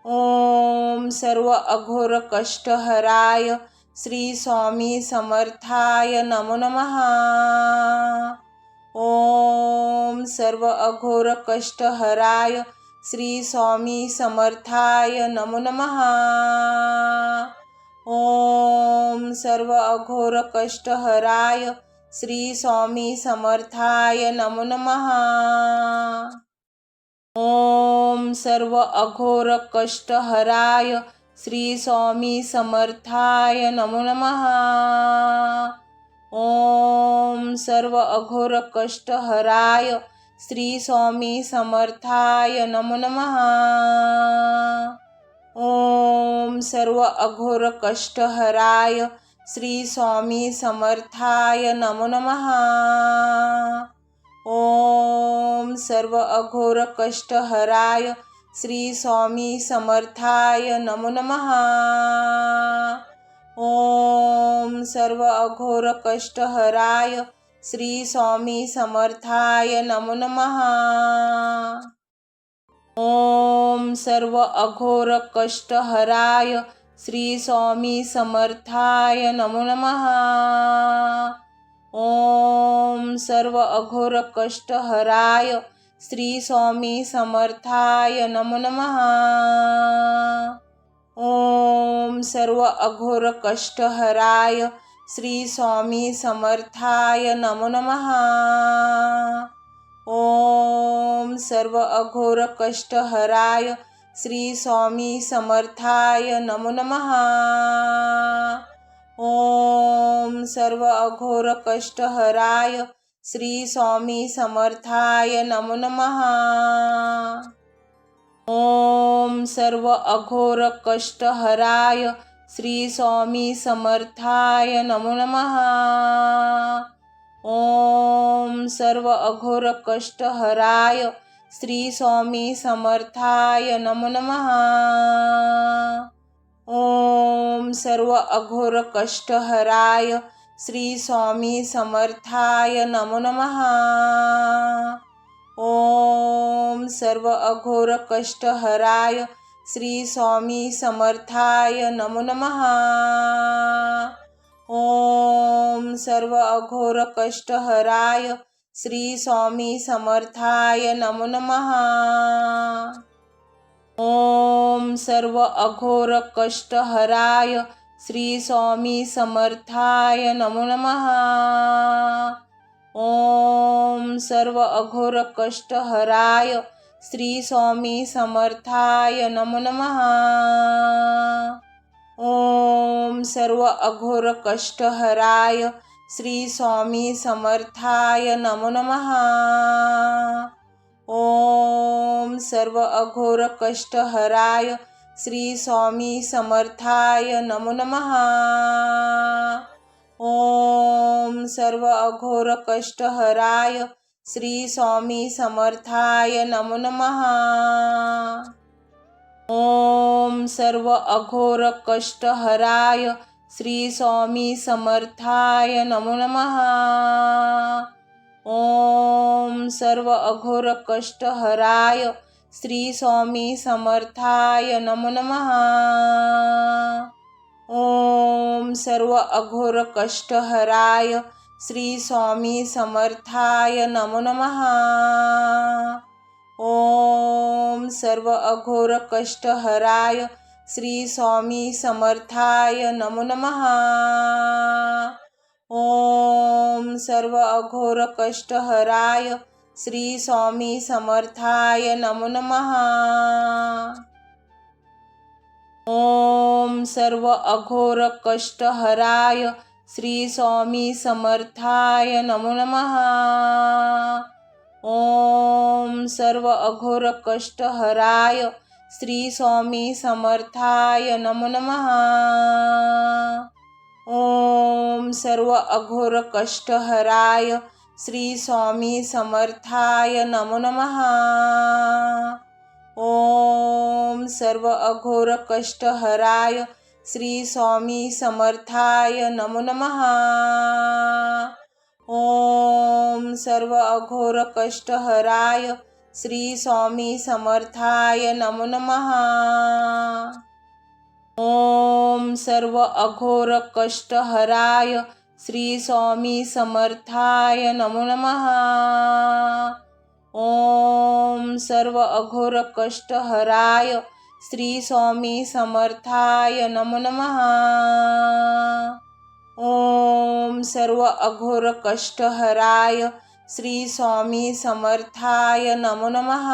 ओम सर्व अघोर कष्टहराय श्री स्वामी समर्थाय नमो नमः। ओम सर्व अघोर कष्टहराय श्री स्वामी समर्थाय नमो नमः। ओम सर्व अघोर कष्टहराय श्री स्वामी समर्थाय नमो नमः। ओम सर्व अघोर कष्टहराय श्री स्वामी समर्थाय नमो नमः। ओम सर्व अघोर कष्टहराय श्री स्वामी समर्थाय नमो नमः। ओम सर्व अघोर कष्टहराय श्री स्वामी समर्थाय नमो नमः। ओम सर्व अघोर कष्टहराय श्री स्वामी समर्थाय नमो नमः। ओम सर्व अघोर कष्टहराय श्री स्वामी समर्थाय नमो नमः। ओम सर्व अघोर कष्टहराय श्री स्वामी समर्थाय नमो नमः। ओम सर्व अघोर कष्टहराय श्री स्वामी समर्थाय नमो नमः। ओम सर्व अघोर कष्टहराय श्री स्वामी समर्थाय नमो नमः। ओम सर्व अघोर कष्टहराय श्री स्वामी समर्थाय नमो नमः। ओम सर्व अघोर कष्टहराय श्री स्वामी समर्थाय नमो नमः। ओम सर्व अघोर कष्टहराय श्री स्वामी समर्थाय नमो नमः। ओम सर्व अघोर कष्टहराय श्री स्वामी समर्थाय नमो नमः। ओम सर्व अघोर कष्टहराय श्री स्वामी समर्थाय नमो नमः। ओम सर्व अघोर कष्टहराय श्री स्वामी समर्थाय नमो नमः। ओम सर्व अघोर कष्टहराय श्री स्वामी समर्थाय नमो नमः। ओम सर्व अघोर कष्टहराय श्री स्वामी समर्थाय नमो नमः। ओम सर्व अघोर कष्टहराय श्री स्वामी समर्थाय नमो नमः। ओम सर्व अघोर कष्टहराय श्री स्वामी समर्थाय नमो नमः। ओम सर्व अघोर कष्टहराय श्री स्वामी समर्थाय नमो नमः। ओम सर्व अघोर कष्टहराय श्री स्वामी समर्थाय नमो नमः। ओम सर्व अघोर कष्टहराय श्री स्वामी समर्थाय नमो नमः। ओम सर्व अघोर कष्ट हराय श्री स्वामी समर्थाय नमो नमः। ओम सर्व अघोर कष्ट हराय श्री स्वामी समर्थाय नमो नमः। ओम सर्व अघोर कष्ट हराय श्री स्वामी समर्थाय नमो नमः। ओम सर्व अघोर कष्ट हराय श्री स्वामी समर्थाय नमो नमः। ओम सर्व अघोर कष्ट हराय श्री स्वामी समर्थाय नमो नमः। ओम सर्व अघोर कष्ट हराय श्री स्वामी समर्थाय नमो नमः। ओम सर्व अघोर कष्ट हराय श्री स्वामी समर्थाय नमो नमः। ओम सर्व अघोर कष्ट हराय श्री स्वामी समर्थाय नमो नमः। ओम सर्व अघोर कष्ट हराय श्री स्वामी समर्थाय नमो नमः। ओम सर्व अघोर कष्ट हराय श्री स्वामी समर्थाय नमो नमः। ओम सर्व अघोर कष्ट हराय श्री स्वामी समर्थाय नमो नमः। ओम सर्व अघोर कष्ट हराय श्री स्वामी समर्थाय नमो नमः।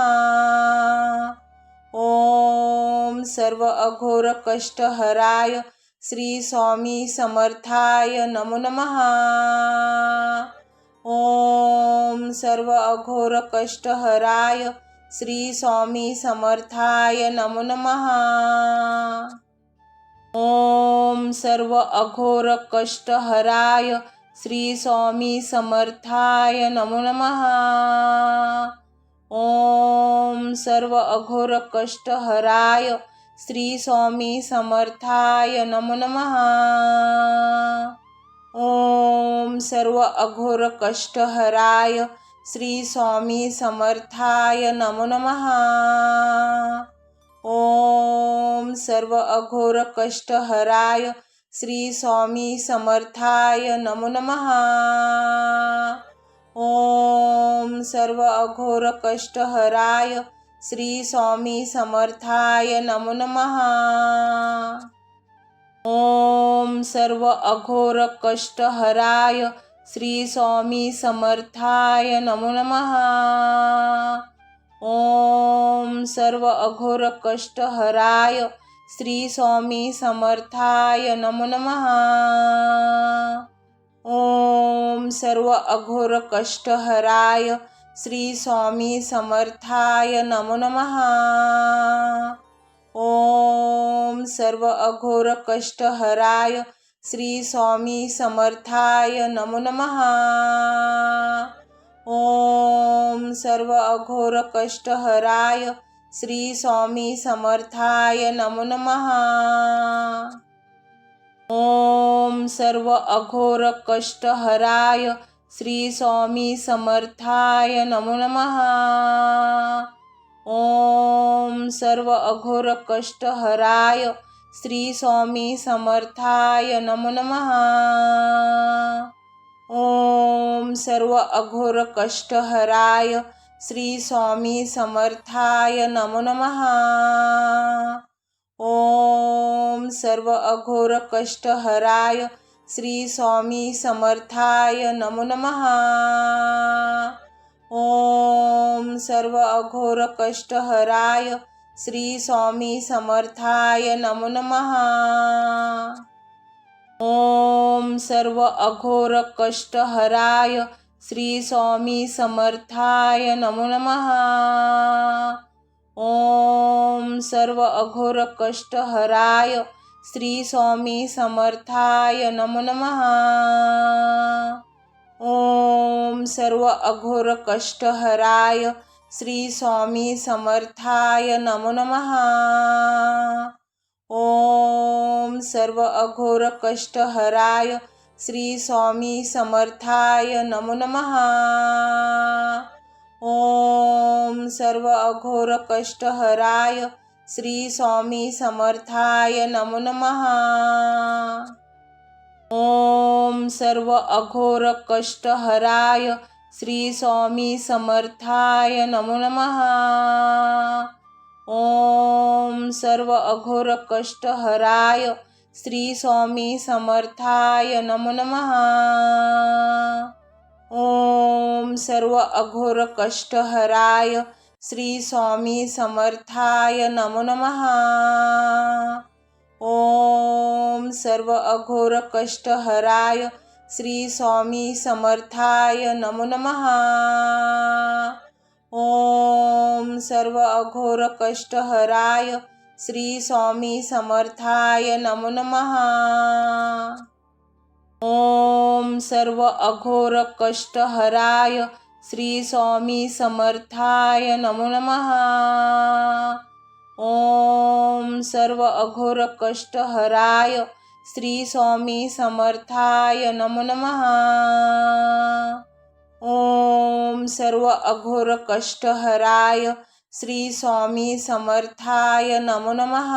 ओम सर्व अघोर कष्ट हराय श्री स्वामी समर्थाय नमो नमः। ओम सर्व अघोर कष्ट हराय श्री स्वामी समर्थाय नमो नमः। ओम सर्व अघोर कष्ट हराय श्री स्वामी समर्थाय नमो नमः। ओम सर्व अघोर कष्ट हराय श्री स्वामी समर्थाय नमो नमः। ओम सर्व अघोर कष्ट हराय श्री स्वामी समर्थाय नमो नमः। ओम सर्व अघोर कष्ट हराय श्री स्वामी समर्थाय नमो नमः। ओम सर्व अघोर कष्ट हराय श्री स्वामी समर्थाय नमो नमः। ओम सर्व अघोर कष्ट हराय श्री स्वामी समर्थाय नमो नमः। ओम सर्व अघोर कष्ट हराय श्री स्वामी समर्थाय नमो नमः। ओम सर्व अघोर कष्ट हराय श्री स्वामी समर्थाय नमो नमः। ओम सर्व अघोर कष्ट हराय श्री स्वामी समर्थाय नमो नमः। ओम सर्व अघोर कष्ट हराय श्री स्वामी समर्थाय नमो नमः। ओम सर्व अघोर कष्ट हराय श्री स्वामी समर्थाय नमो नमः। ओम सर्व अघोर कष्ट हराय श्री स्वामी समर्थाय नमो नमः। ओम सर्व अघोर कष्ट हराय श्री स्वामी समर्थाय नमो नमः। ओम सर्व अघोर कष्ट हराय श्री स्वामी समर्थाय नमो नमः। ओम सर्व अघोर कष्ट हराय श्री स्वामी समर्थाय नमो नमः। ओम सर्व अघोर कष्ट हराय श्री स्वामी समर्थाय नमो नमः। ओम सर्व अघोर कष्ट हराय श्री स्वामी समर्थाय नमो नमः। ओम सर्व अघोर कष्ट हराय श्री स्वामी समर्थाय नमो नमः। ओम सर्व अघोर कष्टहराय श्री स्वामी समर्थाय नमो नमः। ओम सर्व अघोर कष्टहराय श्री स्वामी समर्थाय नमो नमः। ओम सर्व अघोर कष्टहराय श्री स्वामी समर्थाय नमो नमः। ओम सर्व अघोर कष्टहराय श्री स्वामी समर्थाय नमो नमः। ओम सर्व अघोर कष्टहराय श्री स्वामी समर्थाय नमो नमः। ओम सर्व अघोर कष्टहराय श्री स्वामी समर्थाय नमो नमः। ओम सर्व अघोर कष्टहराय श्री स्वामी समर्थाय नमो नमः। ओम सर्व अघोर कष्टहराय श्री स्वामी समर्थाय नमो नमः। ओम सर्व अघोर कष्टहराय श्री स्वामी समर्थाय नमो नमः। ओम सर्व अघोर कष्टहराय श्री स्वामी समर्थाय नमो नमः।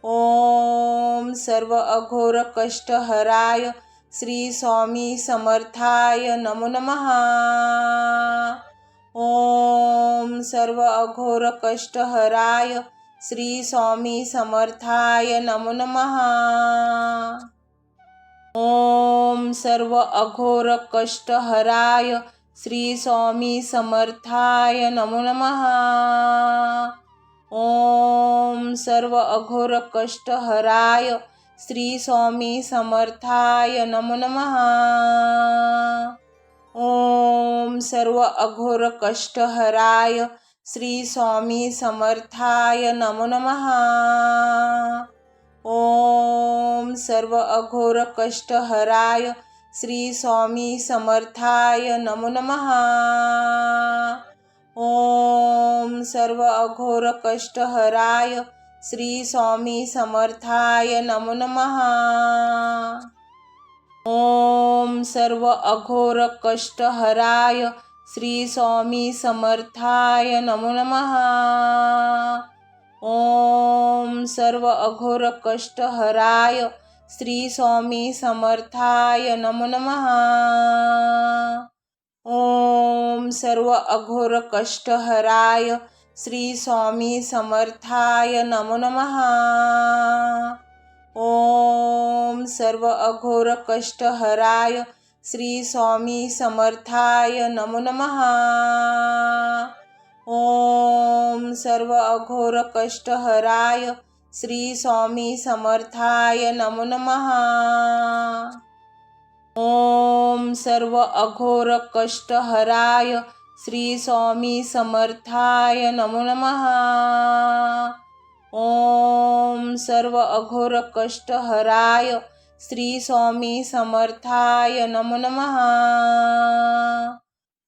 ओम सर्व अघोर कष्टहराय श्री स्वामी समर्थाय नमो नमः। ओम सर्व अघोर कष्टहराय श्री स्वामी समर्थाय नमो नमः। ओम सर्व अघोर कष्टहराय श्री स्वामी समर्थाय नमो नमः। ओम सर्व अघोर कष्टहराय श्री स्वामी समर्थाय नमो नमः। ओम सर्व अघोर कष्टहराय श्री स्वामी समर्थाय नमो नमः। ओम सर्व अघोर कष्टहराय श्री स्वामी समर्थाय नमो नमः। ओम सर्व अघोर कष्टहराय श्री स्वामी समर्थाय नमो नमः। ओम सर्व अघोर कष्टहराय श्री स्वामी समर्थाय नमो नमः। ओम सर्व अघोर कष्टहराय श्री स्वामी समर्थाय नमो नमः। ओम सर्व अघोर कष्टहराय श्री स्वामी समर्थाय नमो नमः। ओम सर्व अघोर कष्टहराय श्री स्वामी समर्थाय नमो नमः। ओम सर्व अघोर कष्टहराय श्री स्वामी समर्थाय नमो नमः। ओम सर्व अघोर कष्टहराय श्री स्वामी समर्थाय नमो नमः। ओम सर्व अघोर कष्टहराय श्री स्वामी समर्थाय नमो नमः।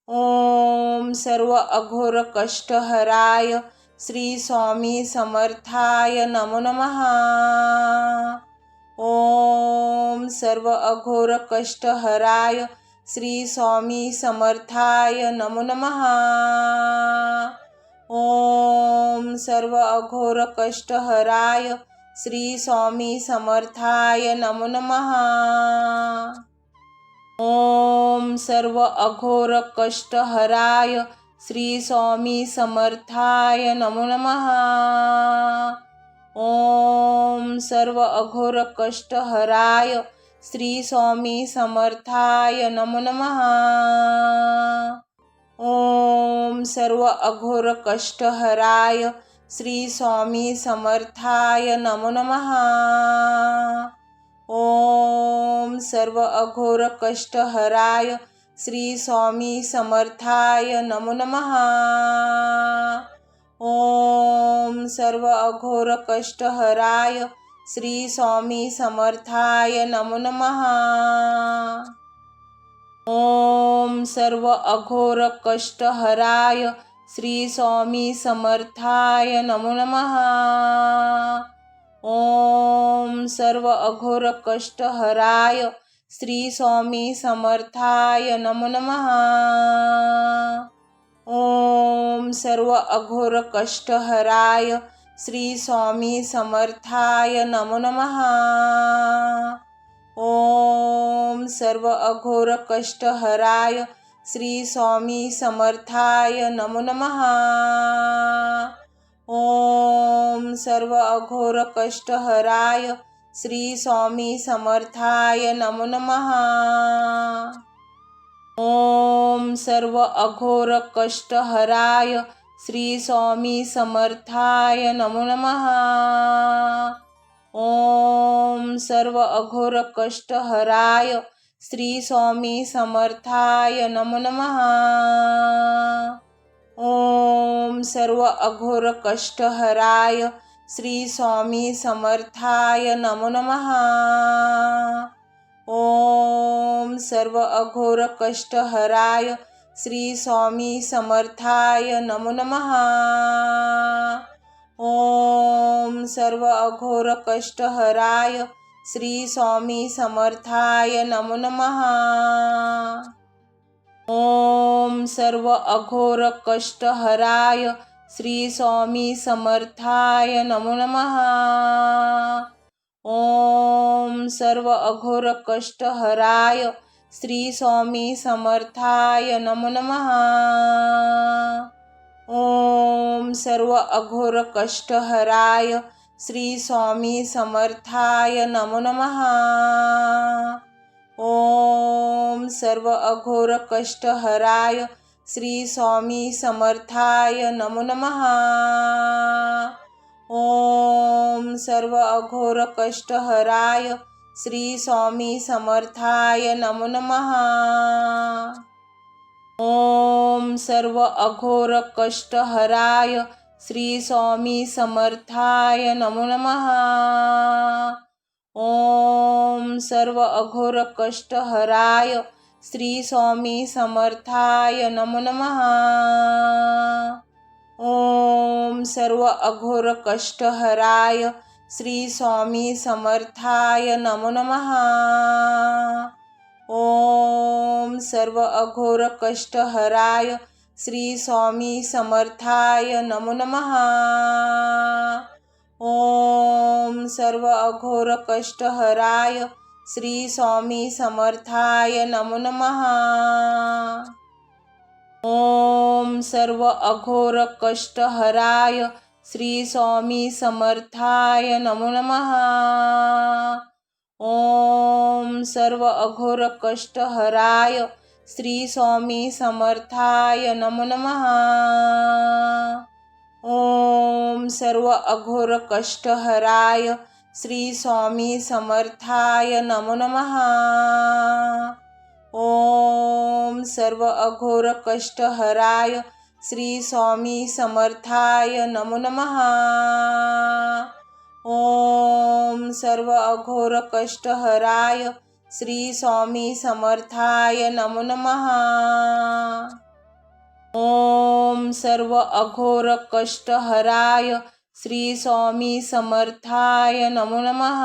ओम सर्व अघोर कष्टहराय श्री स्वामी समर्थाय नमो नमः। ओम सर्व अघोर कष्टहराय श्री स्वामी समर्थाय नमो नमः। ओम सर्व अघोर कष्टहराय श्री स्वामी समर्थाय नमो नमः। ओम सर्व अघोर कष्टहराय श्री स्वामी समर्थाय नमो नमः। ओम सर्व अघोर कष्टहराय श्री स्वामी समर्थाय नमो नमः। ओम सर्व अघोर कष्टहराय श्री स्वामी समर्थाय नमो नमः। ओम सर्व अघोर कष्टहराय श्री स्वामी समर्थाय नमो नमः। ओम सर्व अघोर कष्टहराय श्री स्वामी समर्थाय नमो नमः। ओम सर्व अघोर कष्टहराय श्री स्वामी समर्थाय नमो नमः. ओम सर्व अघोर कष्ट हराय श्री स्वामी समर्थाय नमो नमः. ओम सर्व अघोर कष्ट हराय श्री स्वामी समर्थाय नमो नमः. ओम सर्व अघोर कष्ट हराय श्री स्वामी समर्थाय नमो नमः. ओम सर्व अघोर कष्ट हराय श्री स्वामी समर्थाय नमो नमः. ओम सर्व अघोर कष्ट हराय श्री स्वामी समर्थाय नमो नमः. ओम सर्व अघोर कष्ट हराय श्री स्वामी समर्थाय नमो नमः. ओम सर्व अघोर कष्ट हराय श्री स्वामी समर्थाय नमो नमः. ओम सर्व अघोर कष्ट हराय श्री स्वामी समर्थाय नमो नमः. ओम सर्व अघोर कष्ट हराय श्री स्वामी समर्थाय नमो नमः. ओम सर्व अघोर कष्ट हराय श्री स्वामी समर्थाय नमो नमः. ओम सर्व अघोर कष्ट हराय श्री स्वामी समर्थाय नमो नमः. ओम सर्व अघोर कष्ट हराय श्री स्वामी समर्थाय नमो नमः. ओम सर्व अघोर कष्ट हराय श्री स्वामी समर्थाय नमो नमः. ओम सर्व अघोर कष्ट हराय श्री स्वामी समर्थाय नमो नमः. ओम सर्व अघोर कष्ट हराय श्री स्वामी समर्थाय नमो नमः. ओम सर्व अघोर कष्ट हराय श्री स्वामी समर्थाय नमो नमः. ओम सर्व अघोर कष्ट हराय श्री स्वामी समर्थाय नमो नमः. ओम सर्व अघोर कष्ट हराय श्री स्वामी समर्थाय नमो नमः. ओम सर्व अघोर कष्ट हराय श्री स्वामी समर्थाय नमो नमः. ओम सर्व अघोर कष्ट हराय श्री स्वामी समर्थाय नमो नमः. ओम सर्व अघोर कष्ट हराय श्री स्वामी समर्थाय नमो नमः. ओम सर्व अघोर कष्ट हराय श्री स्वामी समर्थाय नमो नमः. ओम सर्व अघोर कष्ट हराय श्री स्वामी समर्थाय नमो नमः. ओम सर्व अघोर कष्ट हराय श्री स्वामी समर्थाय नमो नमः. ओम सर्व अघोर कष्ट हराय श्री स्वामी समर्थाय नमो नमः.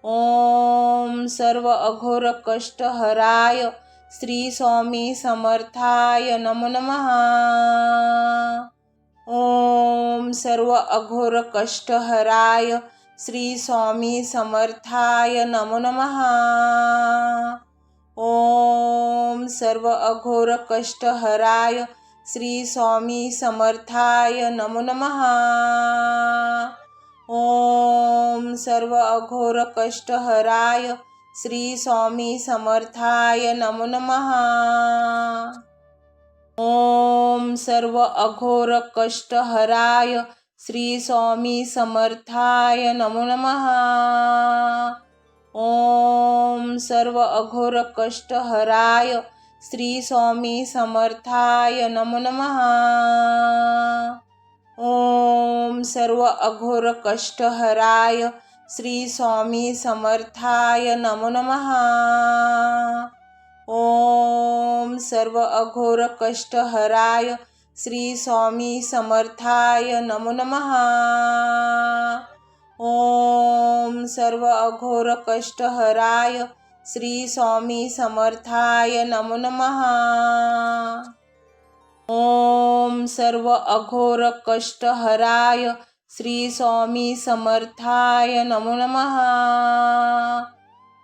ओम सर्व अघोर कष्ट हराय श्री स्वामी समर्थाय नमो नमः. ओम सर्व अघोर कष्ट हराय श्री स्वामी समर्थाय नमो नमः. ओम सर्व अघोर कष्ट हराय श्री स्वामी समर्थाय नमो नमः. ओम सर्व अघोर कष्ट हराय श्री स्वामी समर्थाय नमो नमः. ओम सर्व अघोर कष्ट हराय श्री स्वामी समर्थाय नमो नमः. ओम सर्व अघोर कष्ट हराय श्री स्वामी समर्थाय नमो नमः. ओम सर्व अघोर कष्ट हराय श्री स्वामी समर्थाय नमो नमः. ओम सर्व अघोर कष्टहराय श्री स्वामी समर्थाय नमो नमः। ओम सर्व अघोर कष्टहराय श्री स्वामी समर्थाय नमो नमः। ओम सर्व अघोर कष्टहराय श्री स्वामी समर्थाय नमो नमः।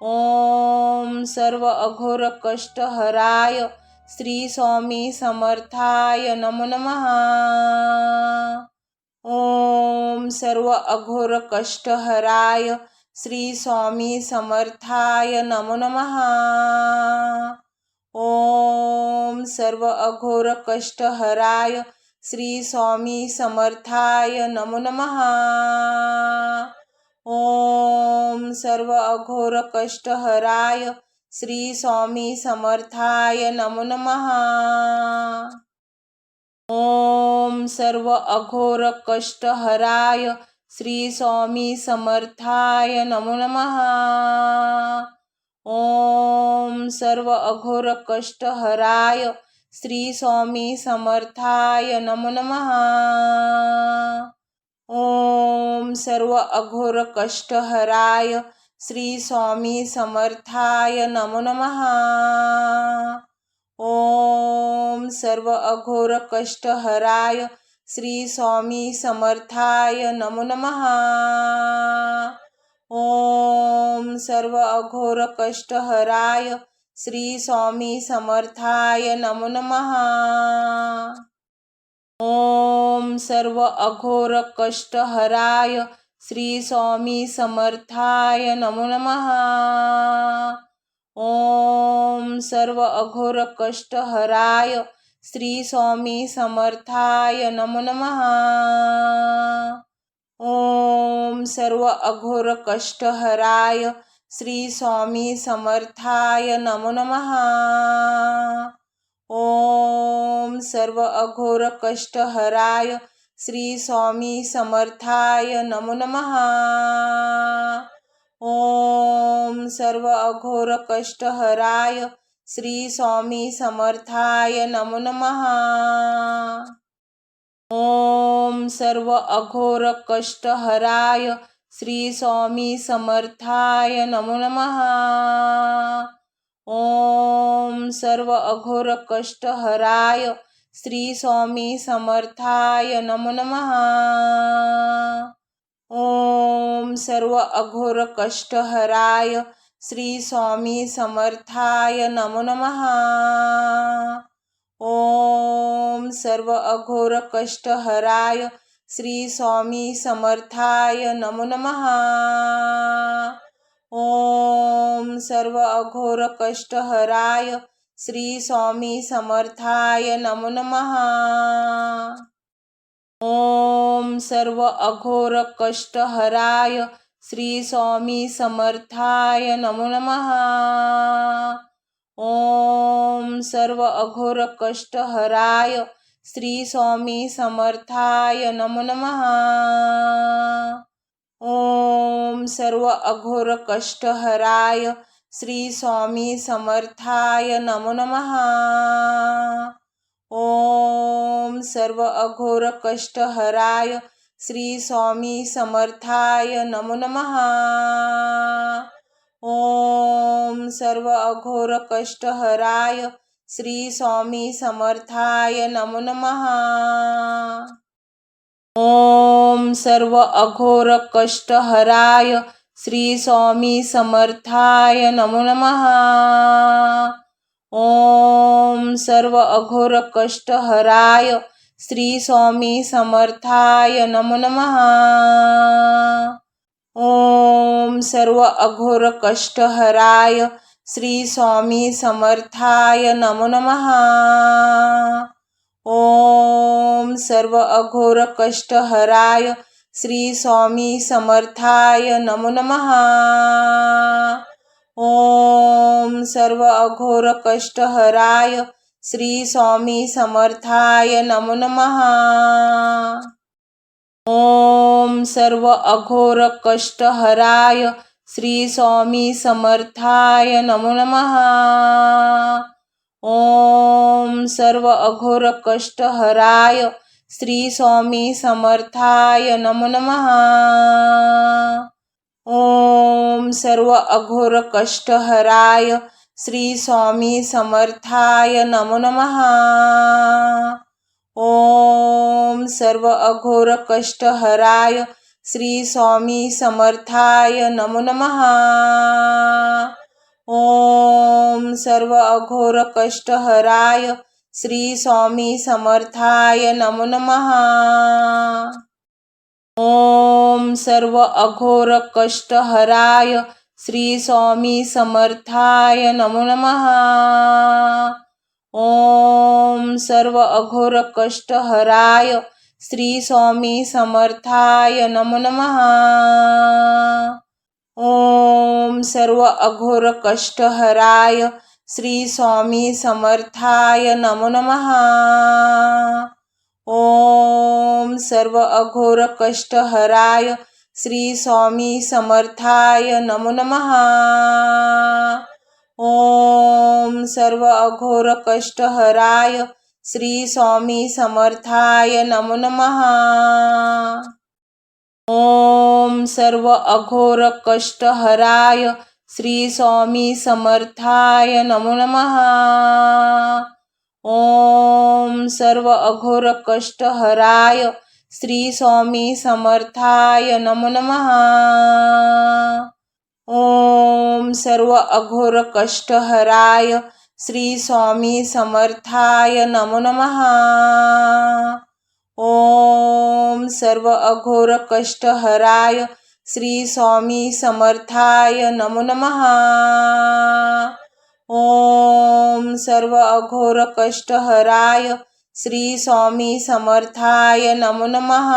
ओम सर्व अघोर कष्टहराय श्री स्वामी समर्थाय नमो नमः। ओम सर्व अघोर कष्टहराय श्री स्वामी समर्थाय नमो नमः। ओम सर्व अघोर कष्टहराय श्री स्वामी समर्थाय नमो नमः। ओम सर्व अघोर कष्टहराय श्री स्वामी समर्थाय नमो नमः। ओम सर्व अघोर कष्टहराय श्री स्वामी समर्थाय नमो नमः। ओम सर्व अघोर कष्टहराय श्री स्वामी समर्थाय नमो नमः। ओम सर्व अघोर कष्टहराय श्री स्वामी समर्थाय नमो नमः। ओम सर्व अघोर कष्टहराय श्री स्वामी समर्थाय नमो नमः। ओम सर्व अघोर कष्टहराय श्री स्वामी समर्थाय नमो नमः। ओम सर्व अघोर कष्टहराय श्री स्वामी समर्थाय नमो नमः। ओम सर्व अघोर कष्टहराय श्री स्वामी समर्थाय नमो नमः। ओम सर्व अघोर कष्टहराय श्री स्वामी समर्थाय नमो नमः। ओम सर्व अघोर कष्टहराय श्री स्वामी समर्थाय नमो नमः। ओम सर्व अघोर कष्टहराय श्री स्वामी समर्थाय नमो नमः। ओम सर्व अघोर कष्टहराय श्री स्वामी समर्थाय नमो नमः। ओम सर्व अघोर कष्टहराय श्री स्वामी समर्थाय नमो नमः। ओम सर्व अघोर कष्टहराय श्री स्वामी समर्थाय नमो नमः। ओम सर्व अघोर कष्टहराय श्री स्वामी समर्थाय नमो नमः। ओम सर्व अघोर कष्टहराय श्री स्वामी समर्थाय नमो नमः। ओम सर्व अघोर कष्टहराय श्री स्वामी समर्थाय नमो नमः। ओम सर्व अघोर कष्टहराय श्री स्वामी समर्थाय नमो नमः। ओम सर्व अघोर कष्टहराय श्री स्वामी समर्थाय नमो नमः। ओम सर्व अघोर कष्टहराय श्री स्वामी समर्थाय नमो नमः। ओम सर्व अघोर कष्टहराय श्री स्वामी समर्थाय नमो नमः। ओम सर्व अघोर कष्टहराय श्री स्वामी समर्थाय नमो नमः। ओम सर्व अघोर कष्टहराय श्री स्वामी समर्थाय नमो नमः। ओम सर्व अघोर कष्टहराय श्री स्वामी समर्थाय नमो नमः। ओम सर्व अघोर कष्टहराय श्री स्वामी समर्थाय नमो नमः। ओम सर्व अघोर कष्टहराय श्री स्वामी समर्थाय नमो नमः। ओम सर्व अघोर कष्टहराय श्री स्वामी समर्थाय नमो नमः. ओम सर्व अघोर कष्ट हराय श्री स्वामी समर्थाय नमो नमः. ओम सर्व अघोर कष्ट हराय श्री स्वामी समर्थाय नमो नमः. ओम सर्व अघोर कष्ट हराय श्री स्वामी समर्थाय नमो नमः. ओम सर्व अघोर कष्ट हराय श्री स्वामी समर्थाय नमो नमः. ओम सर्व अघोर कष्ट हराय श्री स्वामी समर्थाय नमो नमः. ओम सर्व अघोर कष्ट हराय श्री स्वामी समर्थाय नमो नमः. ओम सर्व अघोर कष्ट हराय श्री स्वामी समर्थाय नमो नमः. ओम सर्व अघोर कष्ट हराय श्री स्वामी समर्थाय नमो नमः. ओम सर्व अघोर कष्ट हराय श्री स्वामी समर्थाय नमो नमः. ओम सर्व अघोर कष्ट हराय श्री स्वामी समर्थाय नमो नमः. ओम सर्व अघोर कष्ट हराय श्री स्वामी समर्थाय नमो नमः. ओम सर्व अघोर कष्ट हराय श्री स्वामी समर्थाय नमो नमः. ओम सर्व अघोर कष्ट हराय श्री स्वामी समर्थाय नमो नमः. ओम सर्व अघोर कष्ट हराय श्री स्वामी समर्थाय नमो नमः. ओम सर्व अघोर कष्ट हराय श्री स्वामी समर्थाय नमो नमः. ओम सर्व अघोर कष्ट हराय श्री स्वामी समर्थाय नमो नमः. ओम सर्व अघोर कष्ट हराय श्री स्वामी समर्थाय नमो नमः. ओम सर्व अघोर कष्ट हराय श्री स्वामी समर्थाय नमो नमः.